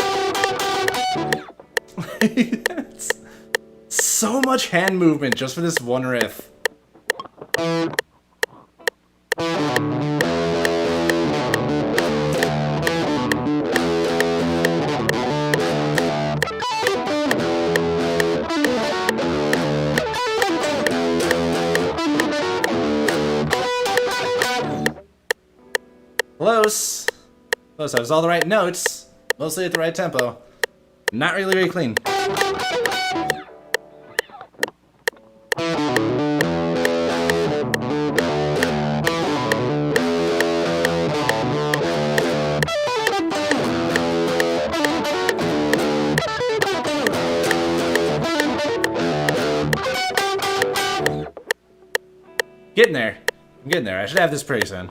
S1: It's so much hand movement just for this one riff. Close. Close. I was all the right notes. Mostly at the right tempo. Not really very clean. Getting there. I'm getting there. I should have this pretty soon.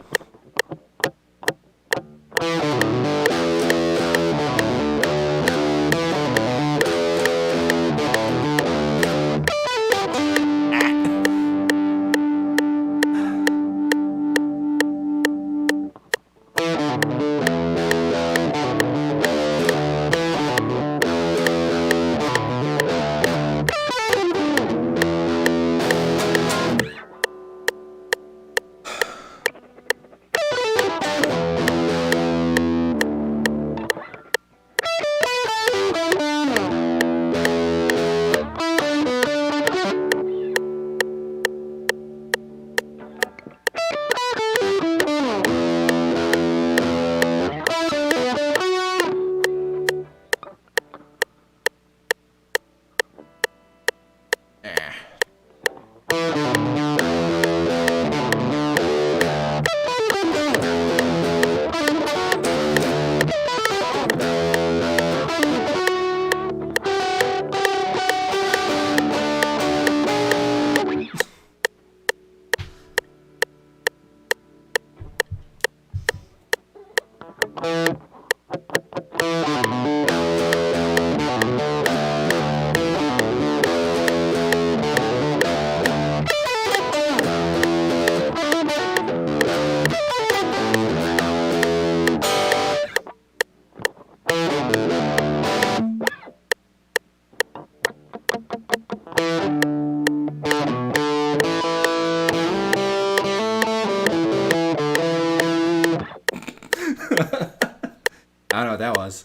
S1: I don't know what that was.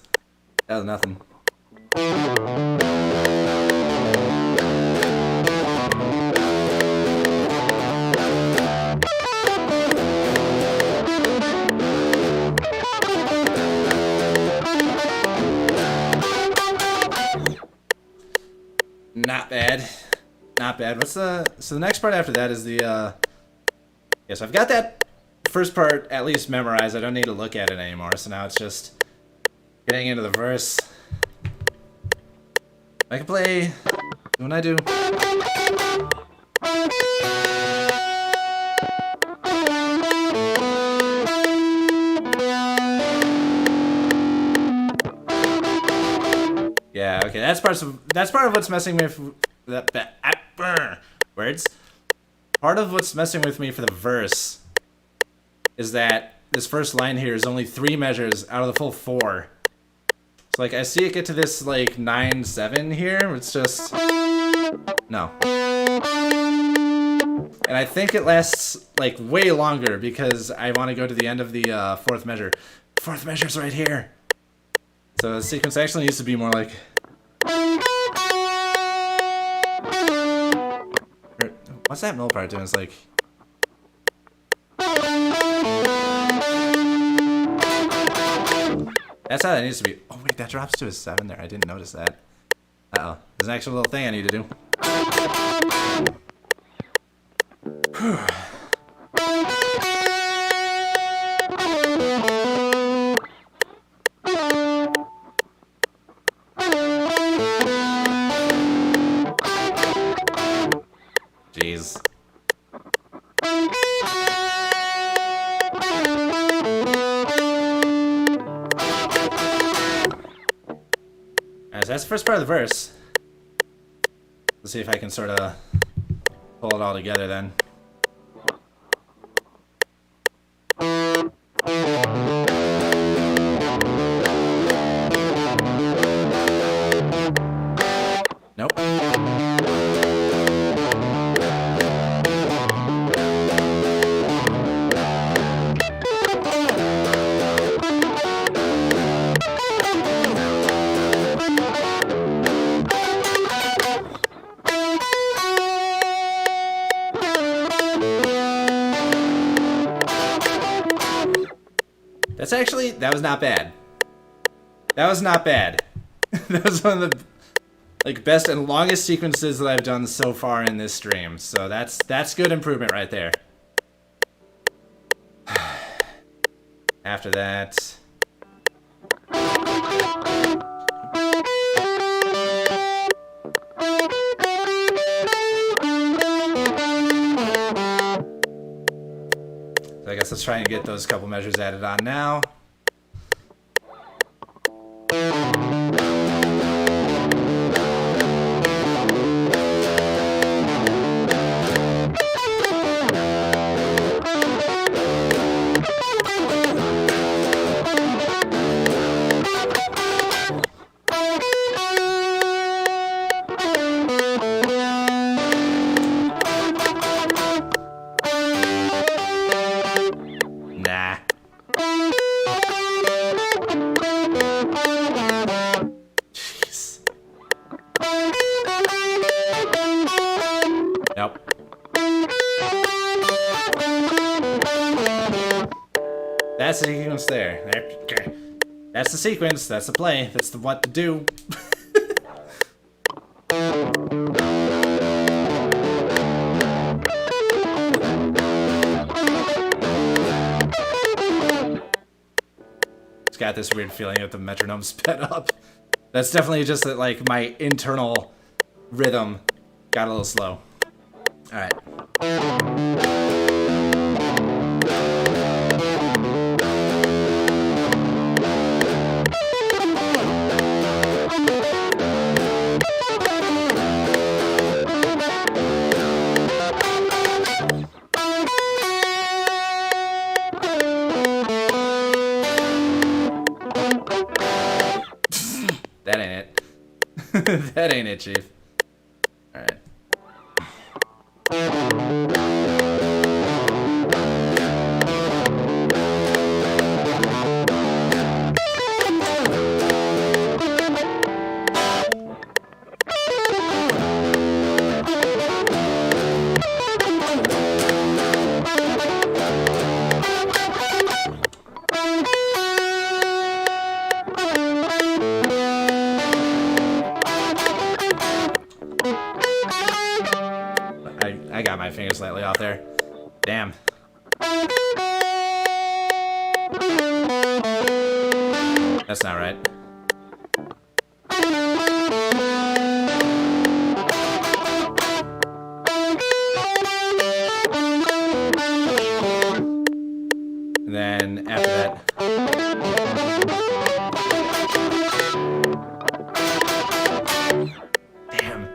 S1: That was nothing. Not bad. Not bad. What's the... So the next part after that is the, Yeah, so I've got that first part at least memorized. I don't need to look at it anymore, so now it's just getting into the verse. I can play... When I do... Yeah, okay, that's part of what's messing with words. Part of what's messing with me for the verse is that this first line here is only 3 measures out of the full 4. So like I see it get to this like 9/7 here, it's just no. And I think it lasts like way longer because I want to go to the end of the 4th measure. 4th measure's right here. So the sequence actually needs to be more like... What's that middle part doing? It's like... That's how that needs to be. Oh wait, that drops to a 7 there. I didn't notice that. Uh-oh. There's an actual little thing I need to do. Jeez. Alright, so that's the first part of the verse. Let's see if I can sort of pull it all together then. Nope. That's actually, that was not bad. That was not bad. That was one of the like best and longest sequences that I've done so far in this stream. So that's good improvement right there. After that, so I guess let's try and get those couple measures added on now. Nah. Jeez. Nope. That's the sequence there. Okay. That's the sequence. That's the play. That's the what to do. It's got this weird feeling that the metronome sped up. That's definitely just that, like, my internal rhythm got a little slow. All right. That ain't it. That ain't it, Chief. Alright. I got my finger slightly off there. Damn. That's not right. And then after that. Damn.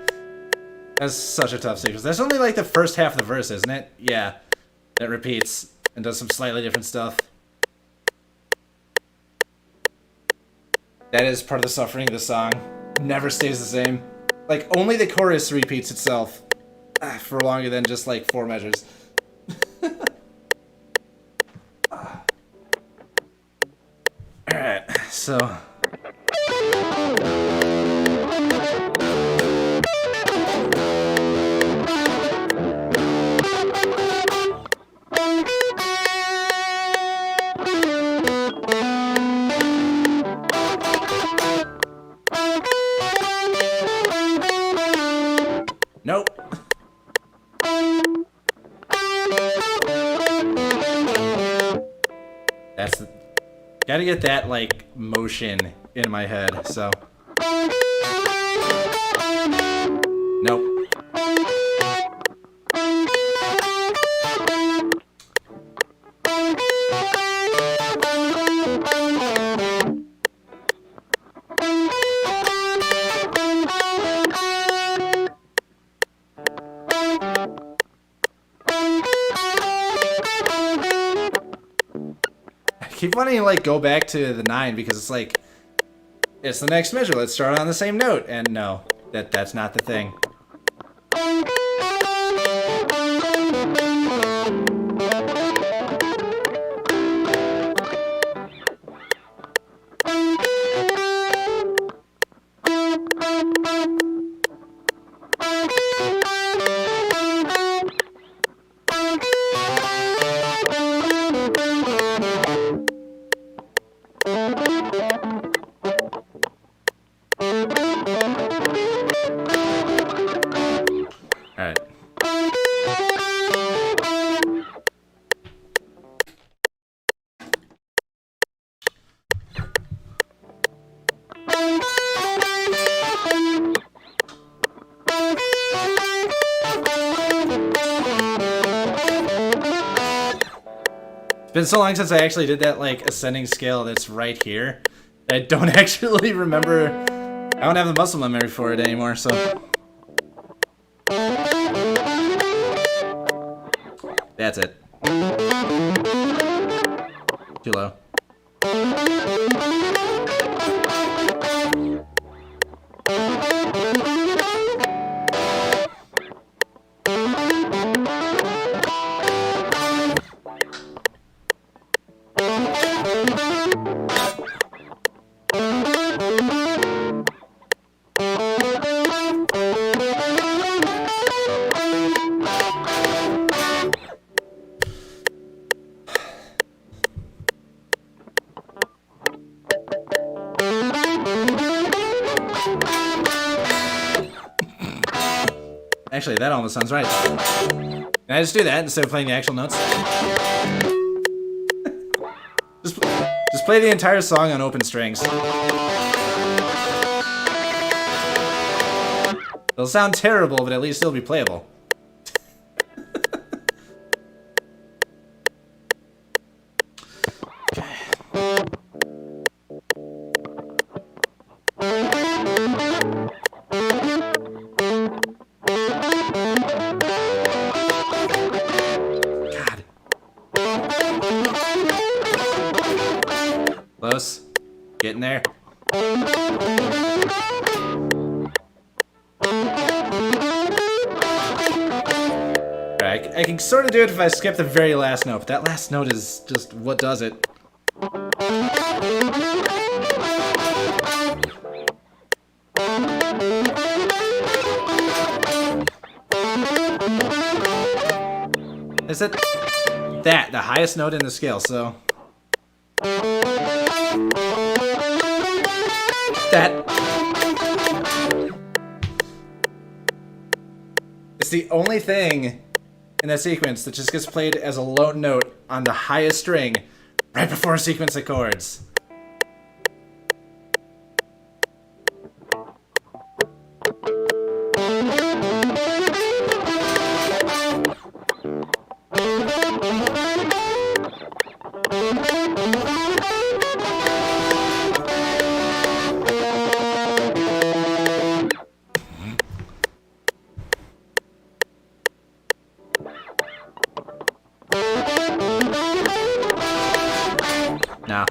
S1: That's such a tough sequence. That's only like the first half of the verse, isn't it? Yeah. That repeats and does some slightly different stuff. That is part of the suffering of the song. Never stays the same. Like, only the chorus repeats itself for longer than just like 4 measures. Alright, so... Nope. That's the... Gotta get that, like, motion in my head, so... Nope. keep wanting to like go back to the 9 because it's like it's the next measure. Let's start on the same note. And no, that's not the thing. It's been so long since I actually did that like ascending scale that's right here. I don't actually remember. I don't have the muscle memory for it anymore, so. That's it. Too low. Actually, that almost sounds right. Can I just do that instead of playing the actual notes? just play the entire song on open strings. It'll sound terrible, but at least it'll be playable. Close. Getting there. Right, I can sort of do it if I skip the very last note, but that last note is just what does it. Is it that, the highest note in the scale, so... That it's the only thing in that sequence that just gets played as a low note on the highest string right before a sequence of chords. Nah.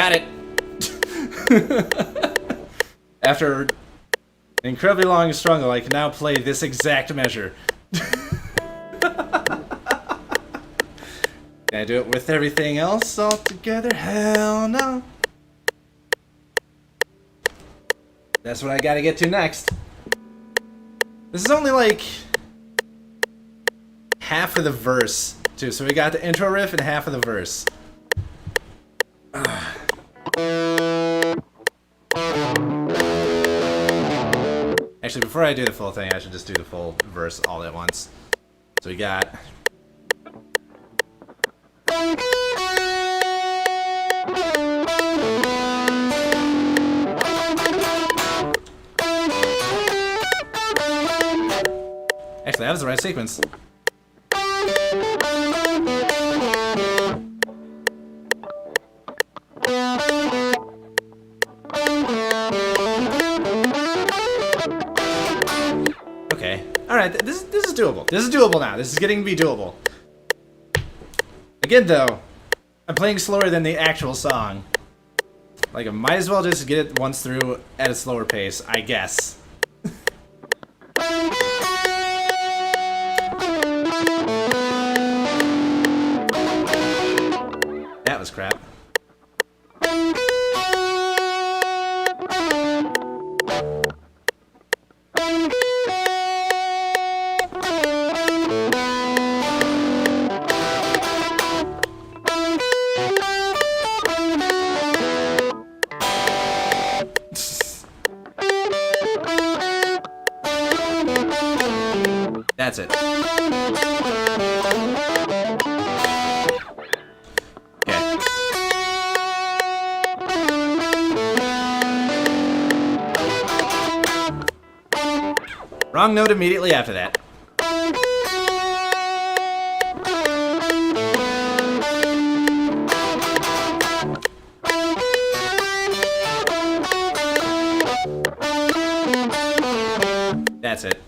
S1: Got it! After an incredibly long struggle, I can now play this exact measure. Can I do it with everything else all together? Hell no. That's what I gotta get to next. This is only like half of the verse, too. So we got the intro riff and half of the verse. Actually, before I do the full thing, I should just do the full verse all at once. So we got... Actually, that was the right sequence. Okay. Alright, this is doable. This is doable now. This is getting to be doable. Again, though, I'm playing slower than the actual song. Like, I might as well just get it once through at a slower pace, I guess. That was crap. That's it. Okay. Wrong note immediately after that. That's it.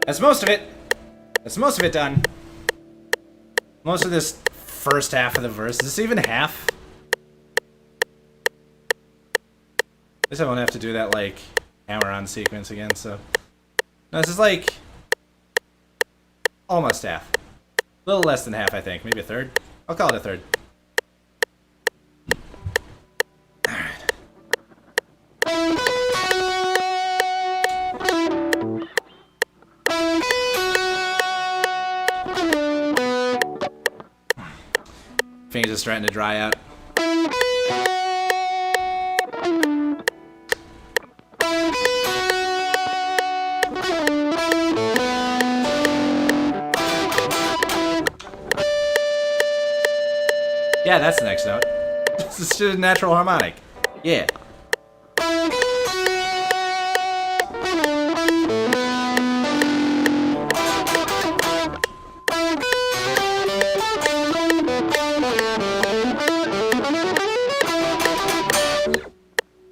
S1: That's most of it. That's most of it done. Most of this first half of the verse. Is this even half? At least I won't have to do that, like, hammer-on sequence again, so... No, this is, like... almost half. A little less than half, I think. Maybe a third? I'll call it a third. Alright. Fingers are starting to dry out. Yeah, that's the next note. This is just a natural harmonic. Yeah.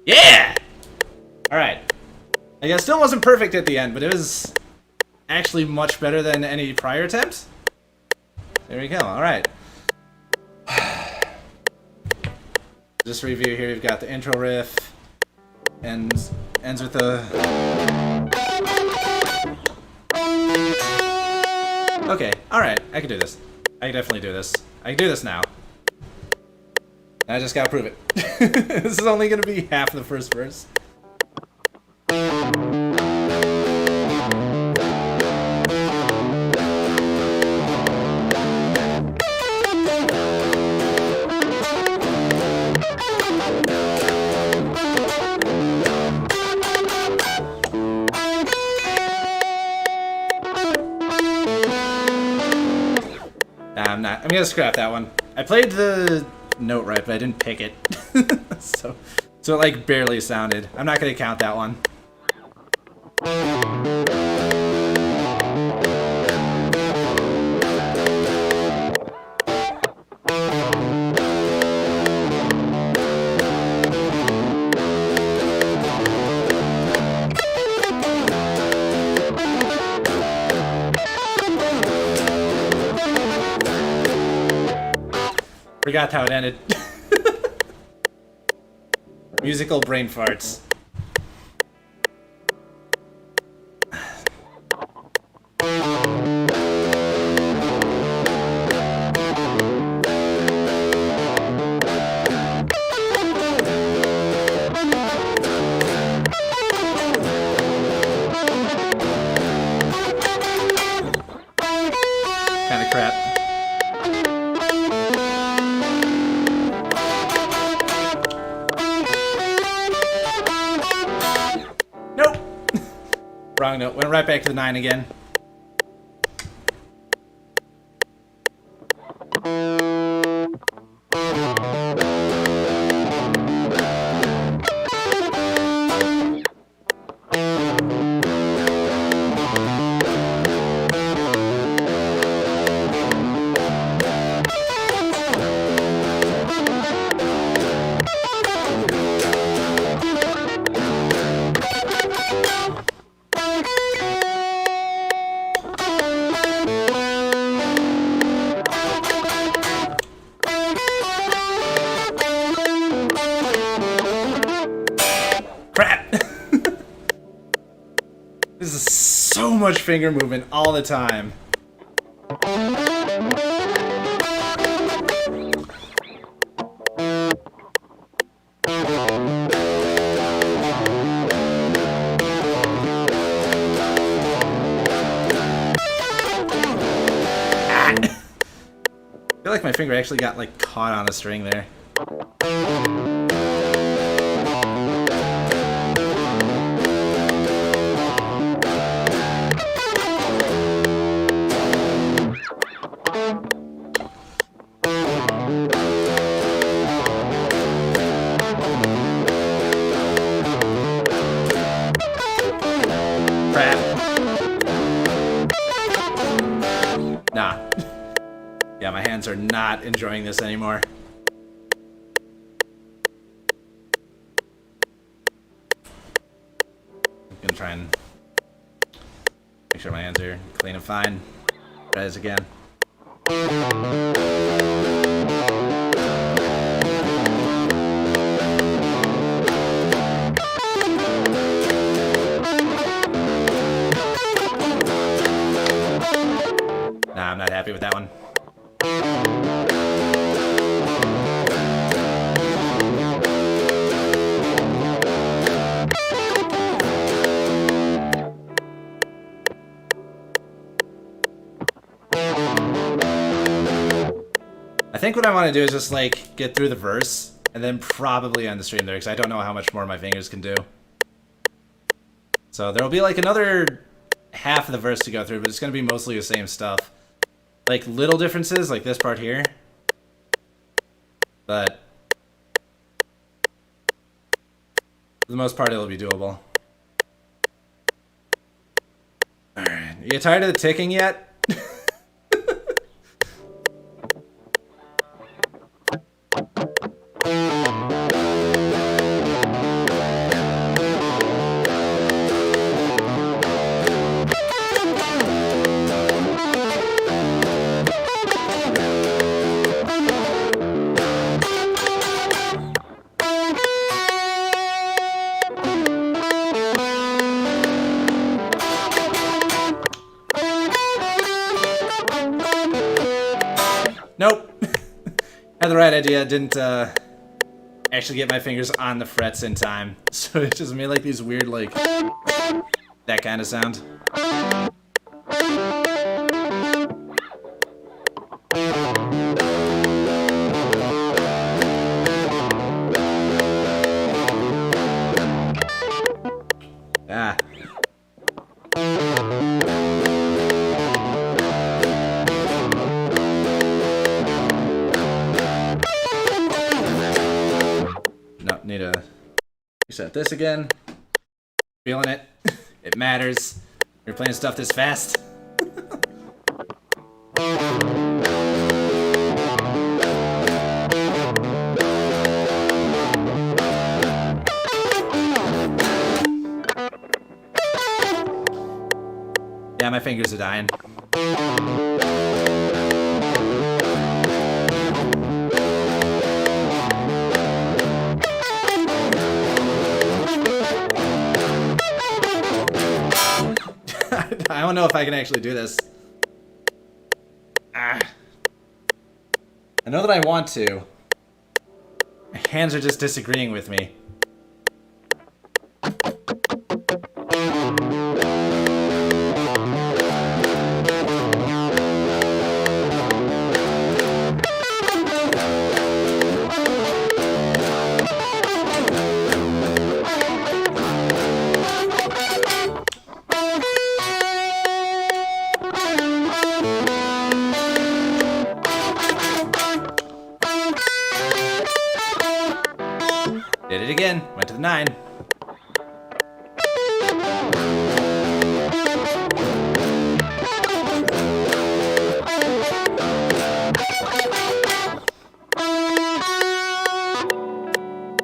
S1: Yeah! Alright. I guess still wasn't perfect at the end, but it was actually much better than any prior attempts. There we go, alright. Just review here, we've got the intro riff, and ends with the... Okay, alright, I can do this. I can definitely do this. I can do this now. I just gotta prove it. This is only gonna be half of the first verse. I'm gonna scrap that one. I played the note right, but I didn't pick it. so it like barely sounded. I'm not gonna count that one. Forgot how it ended. Musical brain farts. Kind of crap. Nope. Wrong note. Went right back to the 9 again. Crap! This is so much finger movement all the time. I feel like my finger actually got like caught on a string there. Crap. Nah. Yeah, my hands are not enjoying this anymore. I'm gonna try and make sure my hands are clean and fine. Try this again. Nah, I'm not happy with that one. I think what I want to do is just like get through the verse and then probably end the stream there because I don't know how much more my fingers can do. So there'll be like another half of the verse to go through, but it's going to be mostly the same stuff. Like little differences, like this part here. But for the most part, it'll be doable. Alright, you get tired of the ticking yet? Nope. Had the right idea, didn't actually get my fingers on the frets in time. So it just made like these weird, like, that kind of sound. Ah. Need to reset this again. Feeling it. It matters. You're playing stuff this fast. Yeah, my fingers are dying. don't know if I can actually do this. Ah. I know that I want to. My hands are just disagreeing with me. Did it again. Went to the 9.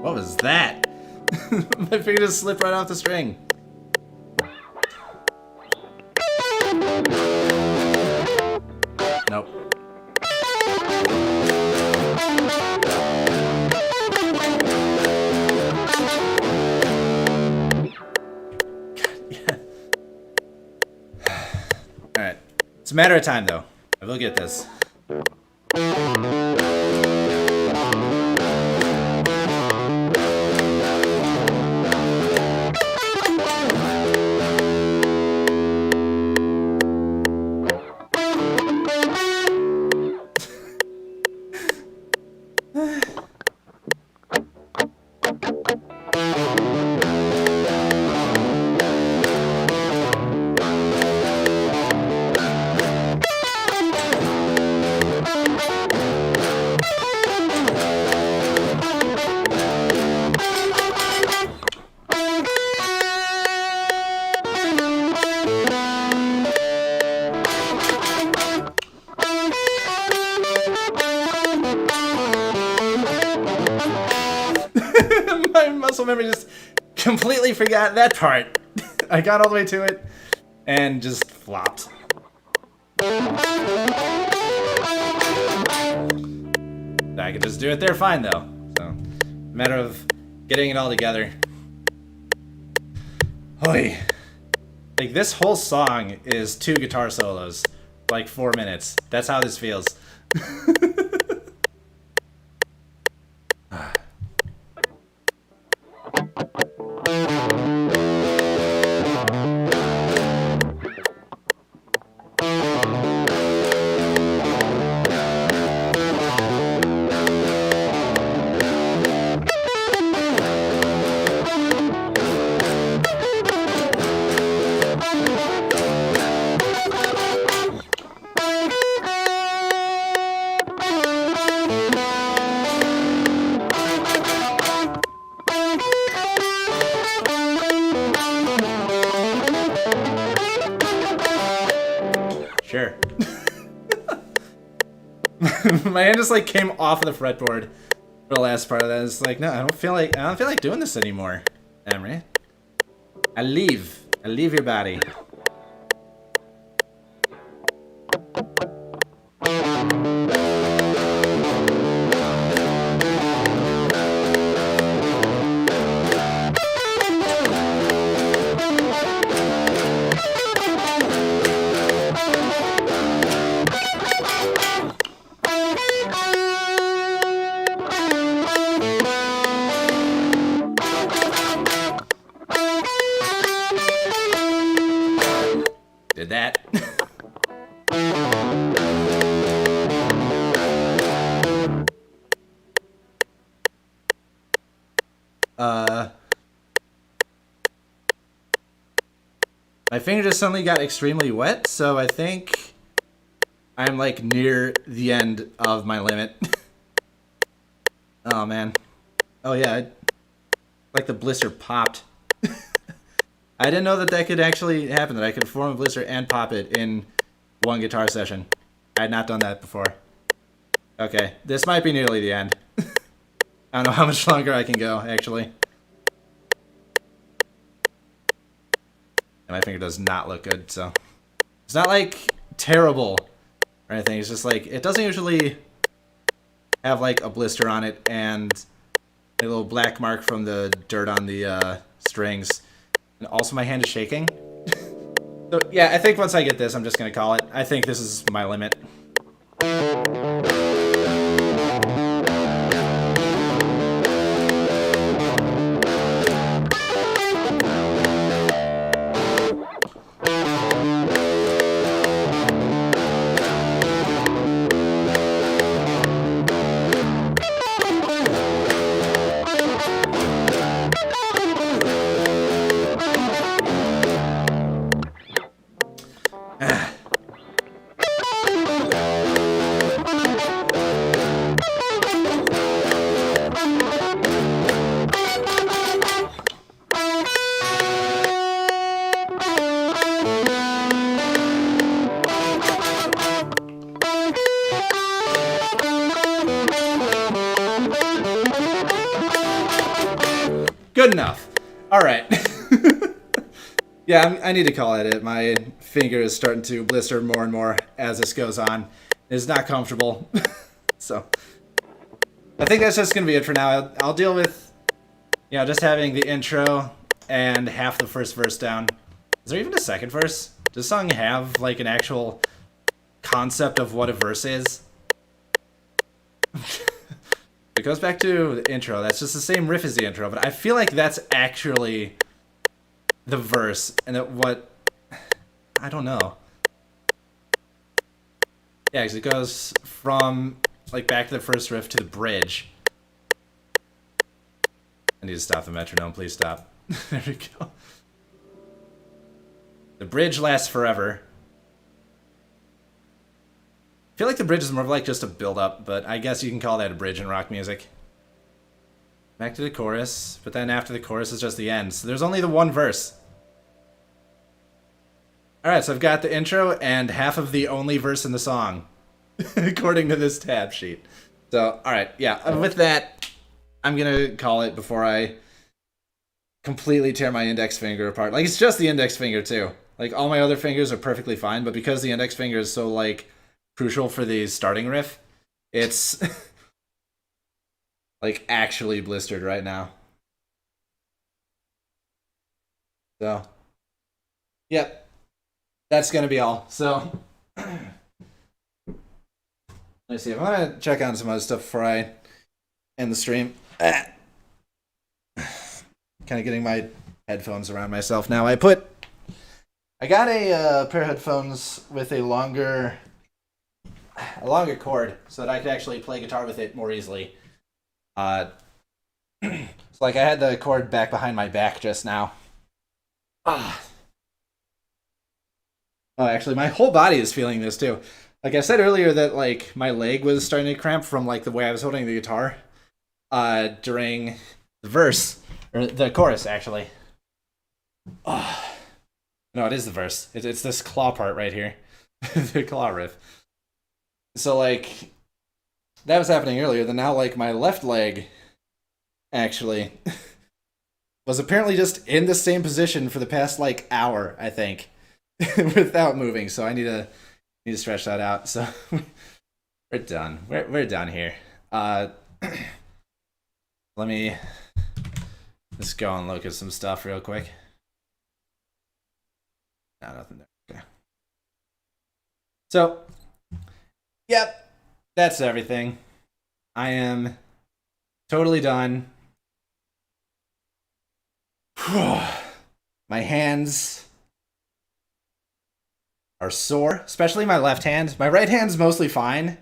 S1: What was that? My finger just slipped right off the string. Nope. Alright. It's a matter of time, though. I will get this. My muscle memory just completely forgot that part. I got all the way to it and just flopped. I could just do it there fine though. So, matter of getting it all together. Holy. Like this whole song is 2 guitar solos, like 4 minutes. That's how this feels. Sure. My hand just like came off of the fretboard for the last part of that. It's like, no, I don't feel like doing this anymore, Emery. I leave your body. Did that. My finger just suddenly got extremely wet, so I think I'm like near the end of my limit. Oh man. Oh yeah, like the blister popped. I didn't know that that could actually happen, that I could form a blister and pop it in one guitar session. I had not done that before. Okay, this might be nearly the end. I don't know how much longer I can go, actually. And my finger does not look good, so... It's not, like, terrible or anything. It's just, like, it doesn't usually have, like, a blister on it and a little black mark from the dirt on the strings. And also my hand is shaking. So yeah, I think once I get this, I'm just gonna call it. I think this is my limit. Good enough. All right. Yeah, I need to call it. My finger is starting to blister more and more as this goes on. It's not comfortable. So I think that's just going to be it for now. I'll deal with, just having the intro and half the first verse down. Is there even a second verse? Does the song have, like, an actual concept of what a verse is? It goes back to the intro. That's just the same riff as the intro, but I feel like that's actually the verse, and I don't know. Yeah, because it goes from, like, back to the first riff to the bridge. I need to stop the metronome. Please stop. There we go. The bridge lasts forever. I feel like the bridge is more of like just a build-up, but I guess you can call that a bridge in rock music. Back to the chorus, but then after the chorus is just the end. So there's only the one verse. Alright, so I've got the intro and half of the only verse in the song, according to this tab sheet. So, alright, yeah, with that, I'm gonna call it before I completely tear my index finger apart. Like, it's just the index finger, too. Like, all my other fingers are perfectly fine, but because the index finger is so, like, crucial for the starting riff, it's like actually blistered right now. So, yep, that's gonna be all. So, let's see. I'm gonna check on some other stuff before I end the stream. Kind of getting my headphones around myself now. I got a pair of headphones with a longer cord so that I could actually play guitar with it more easily. So like I had the cord back behind my back just now. Oh, actually, my whole body is feeling this too. Like I said earlier that like my leg was starting to cramp from like the way I was holding the guitar during the verse or the chorus actually. Oh. No, it is the verse. It's this claw part right here. The claw riff. So, like, that was happening earlier. Then now, like, my left leg, actually, was apparently just in the same position for the past, like, hour, I think, without moving. So I need to stretch that out. So we're done. We're done here. Let me just go and look at some stuff real quick. No, nothing there. Okay. So, yep, that's everything. I am totally done. My hands are sore, especially my left hand. My right hand's mostly fine.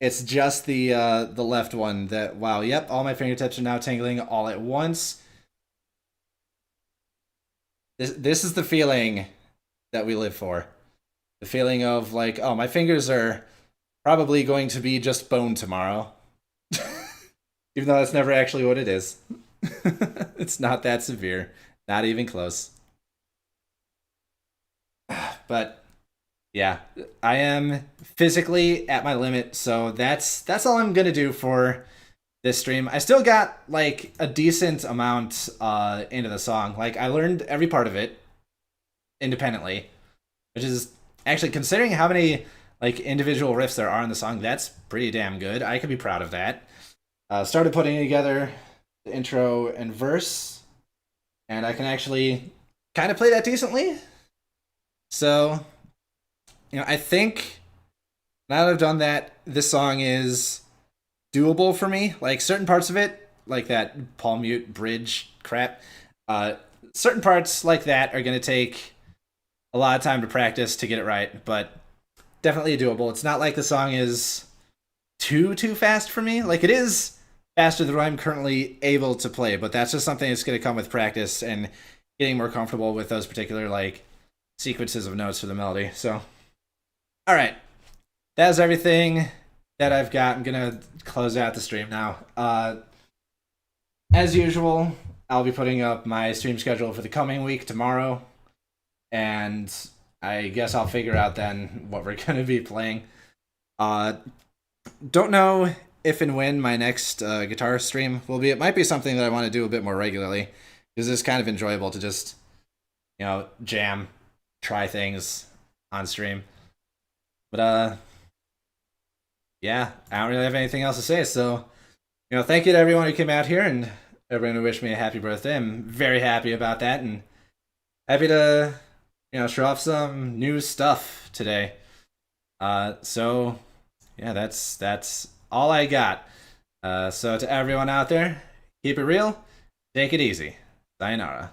S1: It's just the left one that, wow, yep, all my fingertips are now tingling all at once. This is the feeling that we live for. The feeling of like, oh, my fingers are probably going to be just bone tomorrow. Even though that's never actually what it is. It's not that severe. Not even close. But yeah, I am physically at my limit, so that's all I'm gonna do for this stream. I still got like a decent amount into the song. Like I learned every part of it independently, which is actually, considering how many like individual riffs there are in the song, that's pretty damn good. I could be proud of that. Started putting together the intro and verse, and I can actually kind of play that decently. So, I think now that I've done that, this song is doable for me. Like certain parts of it, like that palm mute bridge crap, uh, certain parts like that are gonna take a lot of time to practice to get it right, but definitely doable. It's not like the song is too fast for me. Like it is faster than what I'm currently able to play, but that's just something that's gonna come with practice and getting more comfortable with those particular like sequences of notes for the melody. So, all right, that's everything that I've got. I'm gonna close out the stream now. As usual, I'll be putting up my stream schedule for the coming week tomorrow, and I guess I'll figure out then what we're gonna be playing. Don't know if and when my next guitar stream will be. It might be something that I want to do a bit more regularly because it's kind of enjoyable to just jam, try things on stream. But yeah, I don't really have anything else to say. So, thank you to everyone who came out here and everyone who wished me a happy birthday. I'm very happy about that and happy to, show off some new stuff today. So yeah, that's all I got. So to everyone out there, keep it real, take it easy. Sayonara.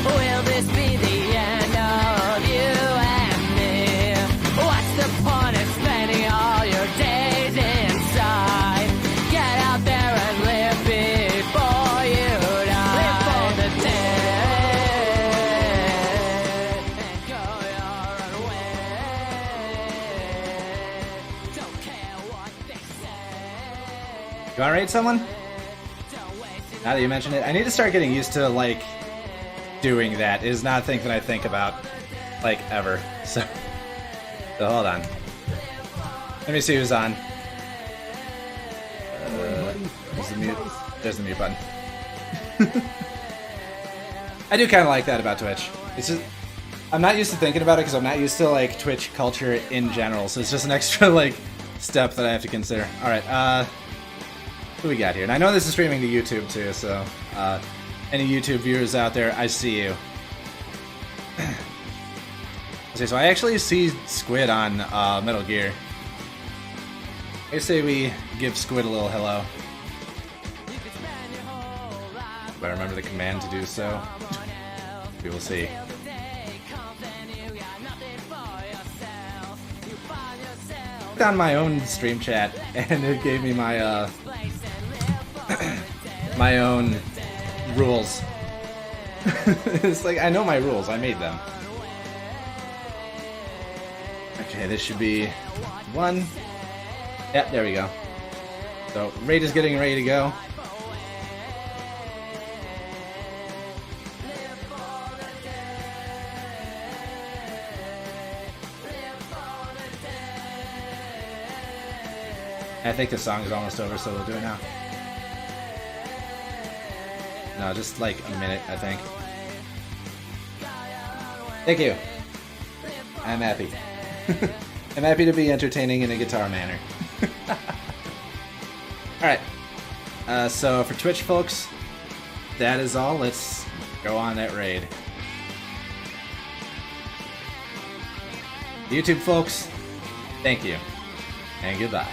S2: Will this be the end of you and me? What's the point of spending all your days inside? Get out there and live before you die. Live for the dead and go your own way. Don't care what they say.
S1: You wanna rate someone? Now that you mention it, I need to start getting used to like doing that. It is not a thing that I think about like ever. So hold on. Let me see who's on. There's the mute. There's the mute button. I do kind of like that about Twitch. It's just I'm not used to thinking about it because I'm not used to like Twitch culture in general. So it's just an extra like step that I have to consider. All right. Who we got here? And I know this is streaming to YouTube too, so any YouTube viewers out there, I see you. Okay, so I actually see Squid on Metal Gear. I say we give Squid a little hello. If I remember the command to do so. We will see. On my own stream chat, and it gave me my my own rules. It's like I know my rules, I made them. Okay, this should be one. Yep, there we go. So Raid is getting ready to go. I think the song is almost over, so we'll do it now. No, just like a minute, I think. Thank you. I'm happy. I'm happy to be entertaining in a guitar manner. Alright. So for Twitch folks, that is all. Let's go on that raid. YouTube folks, thank you. And goodbye.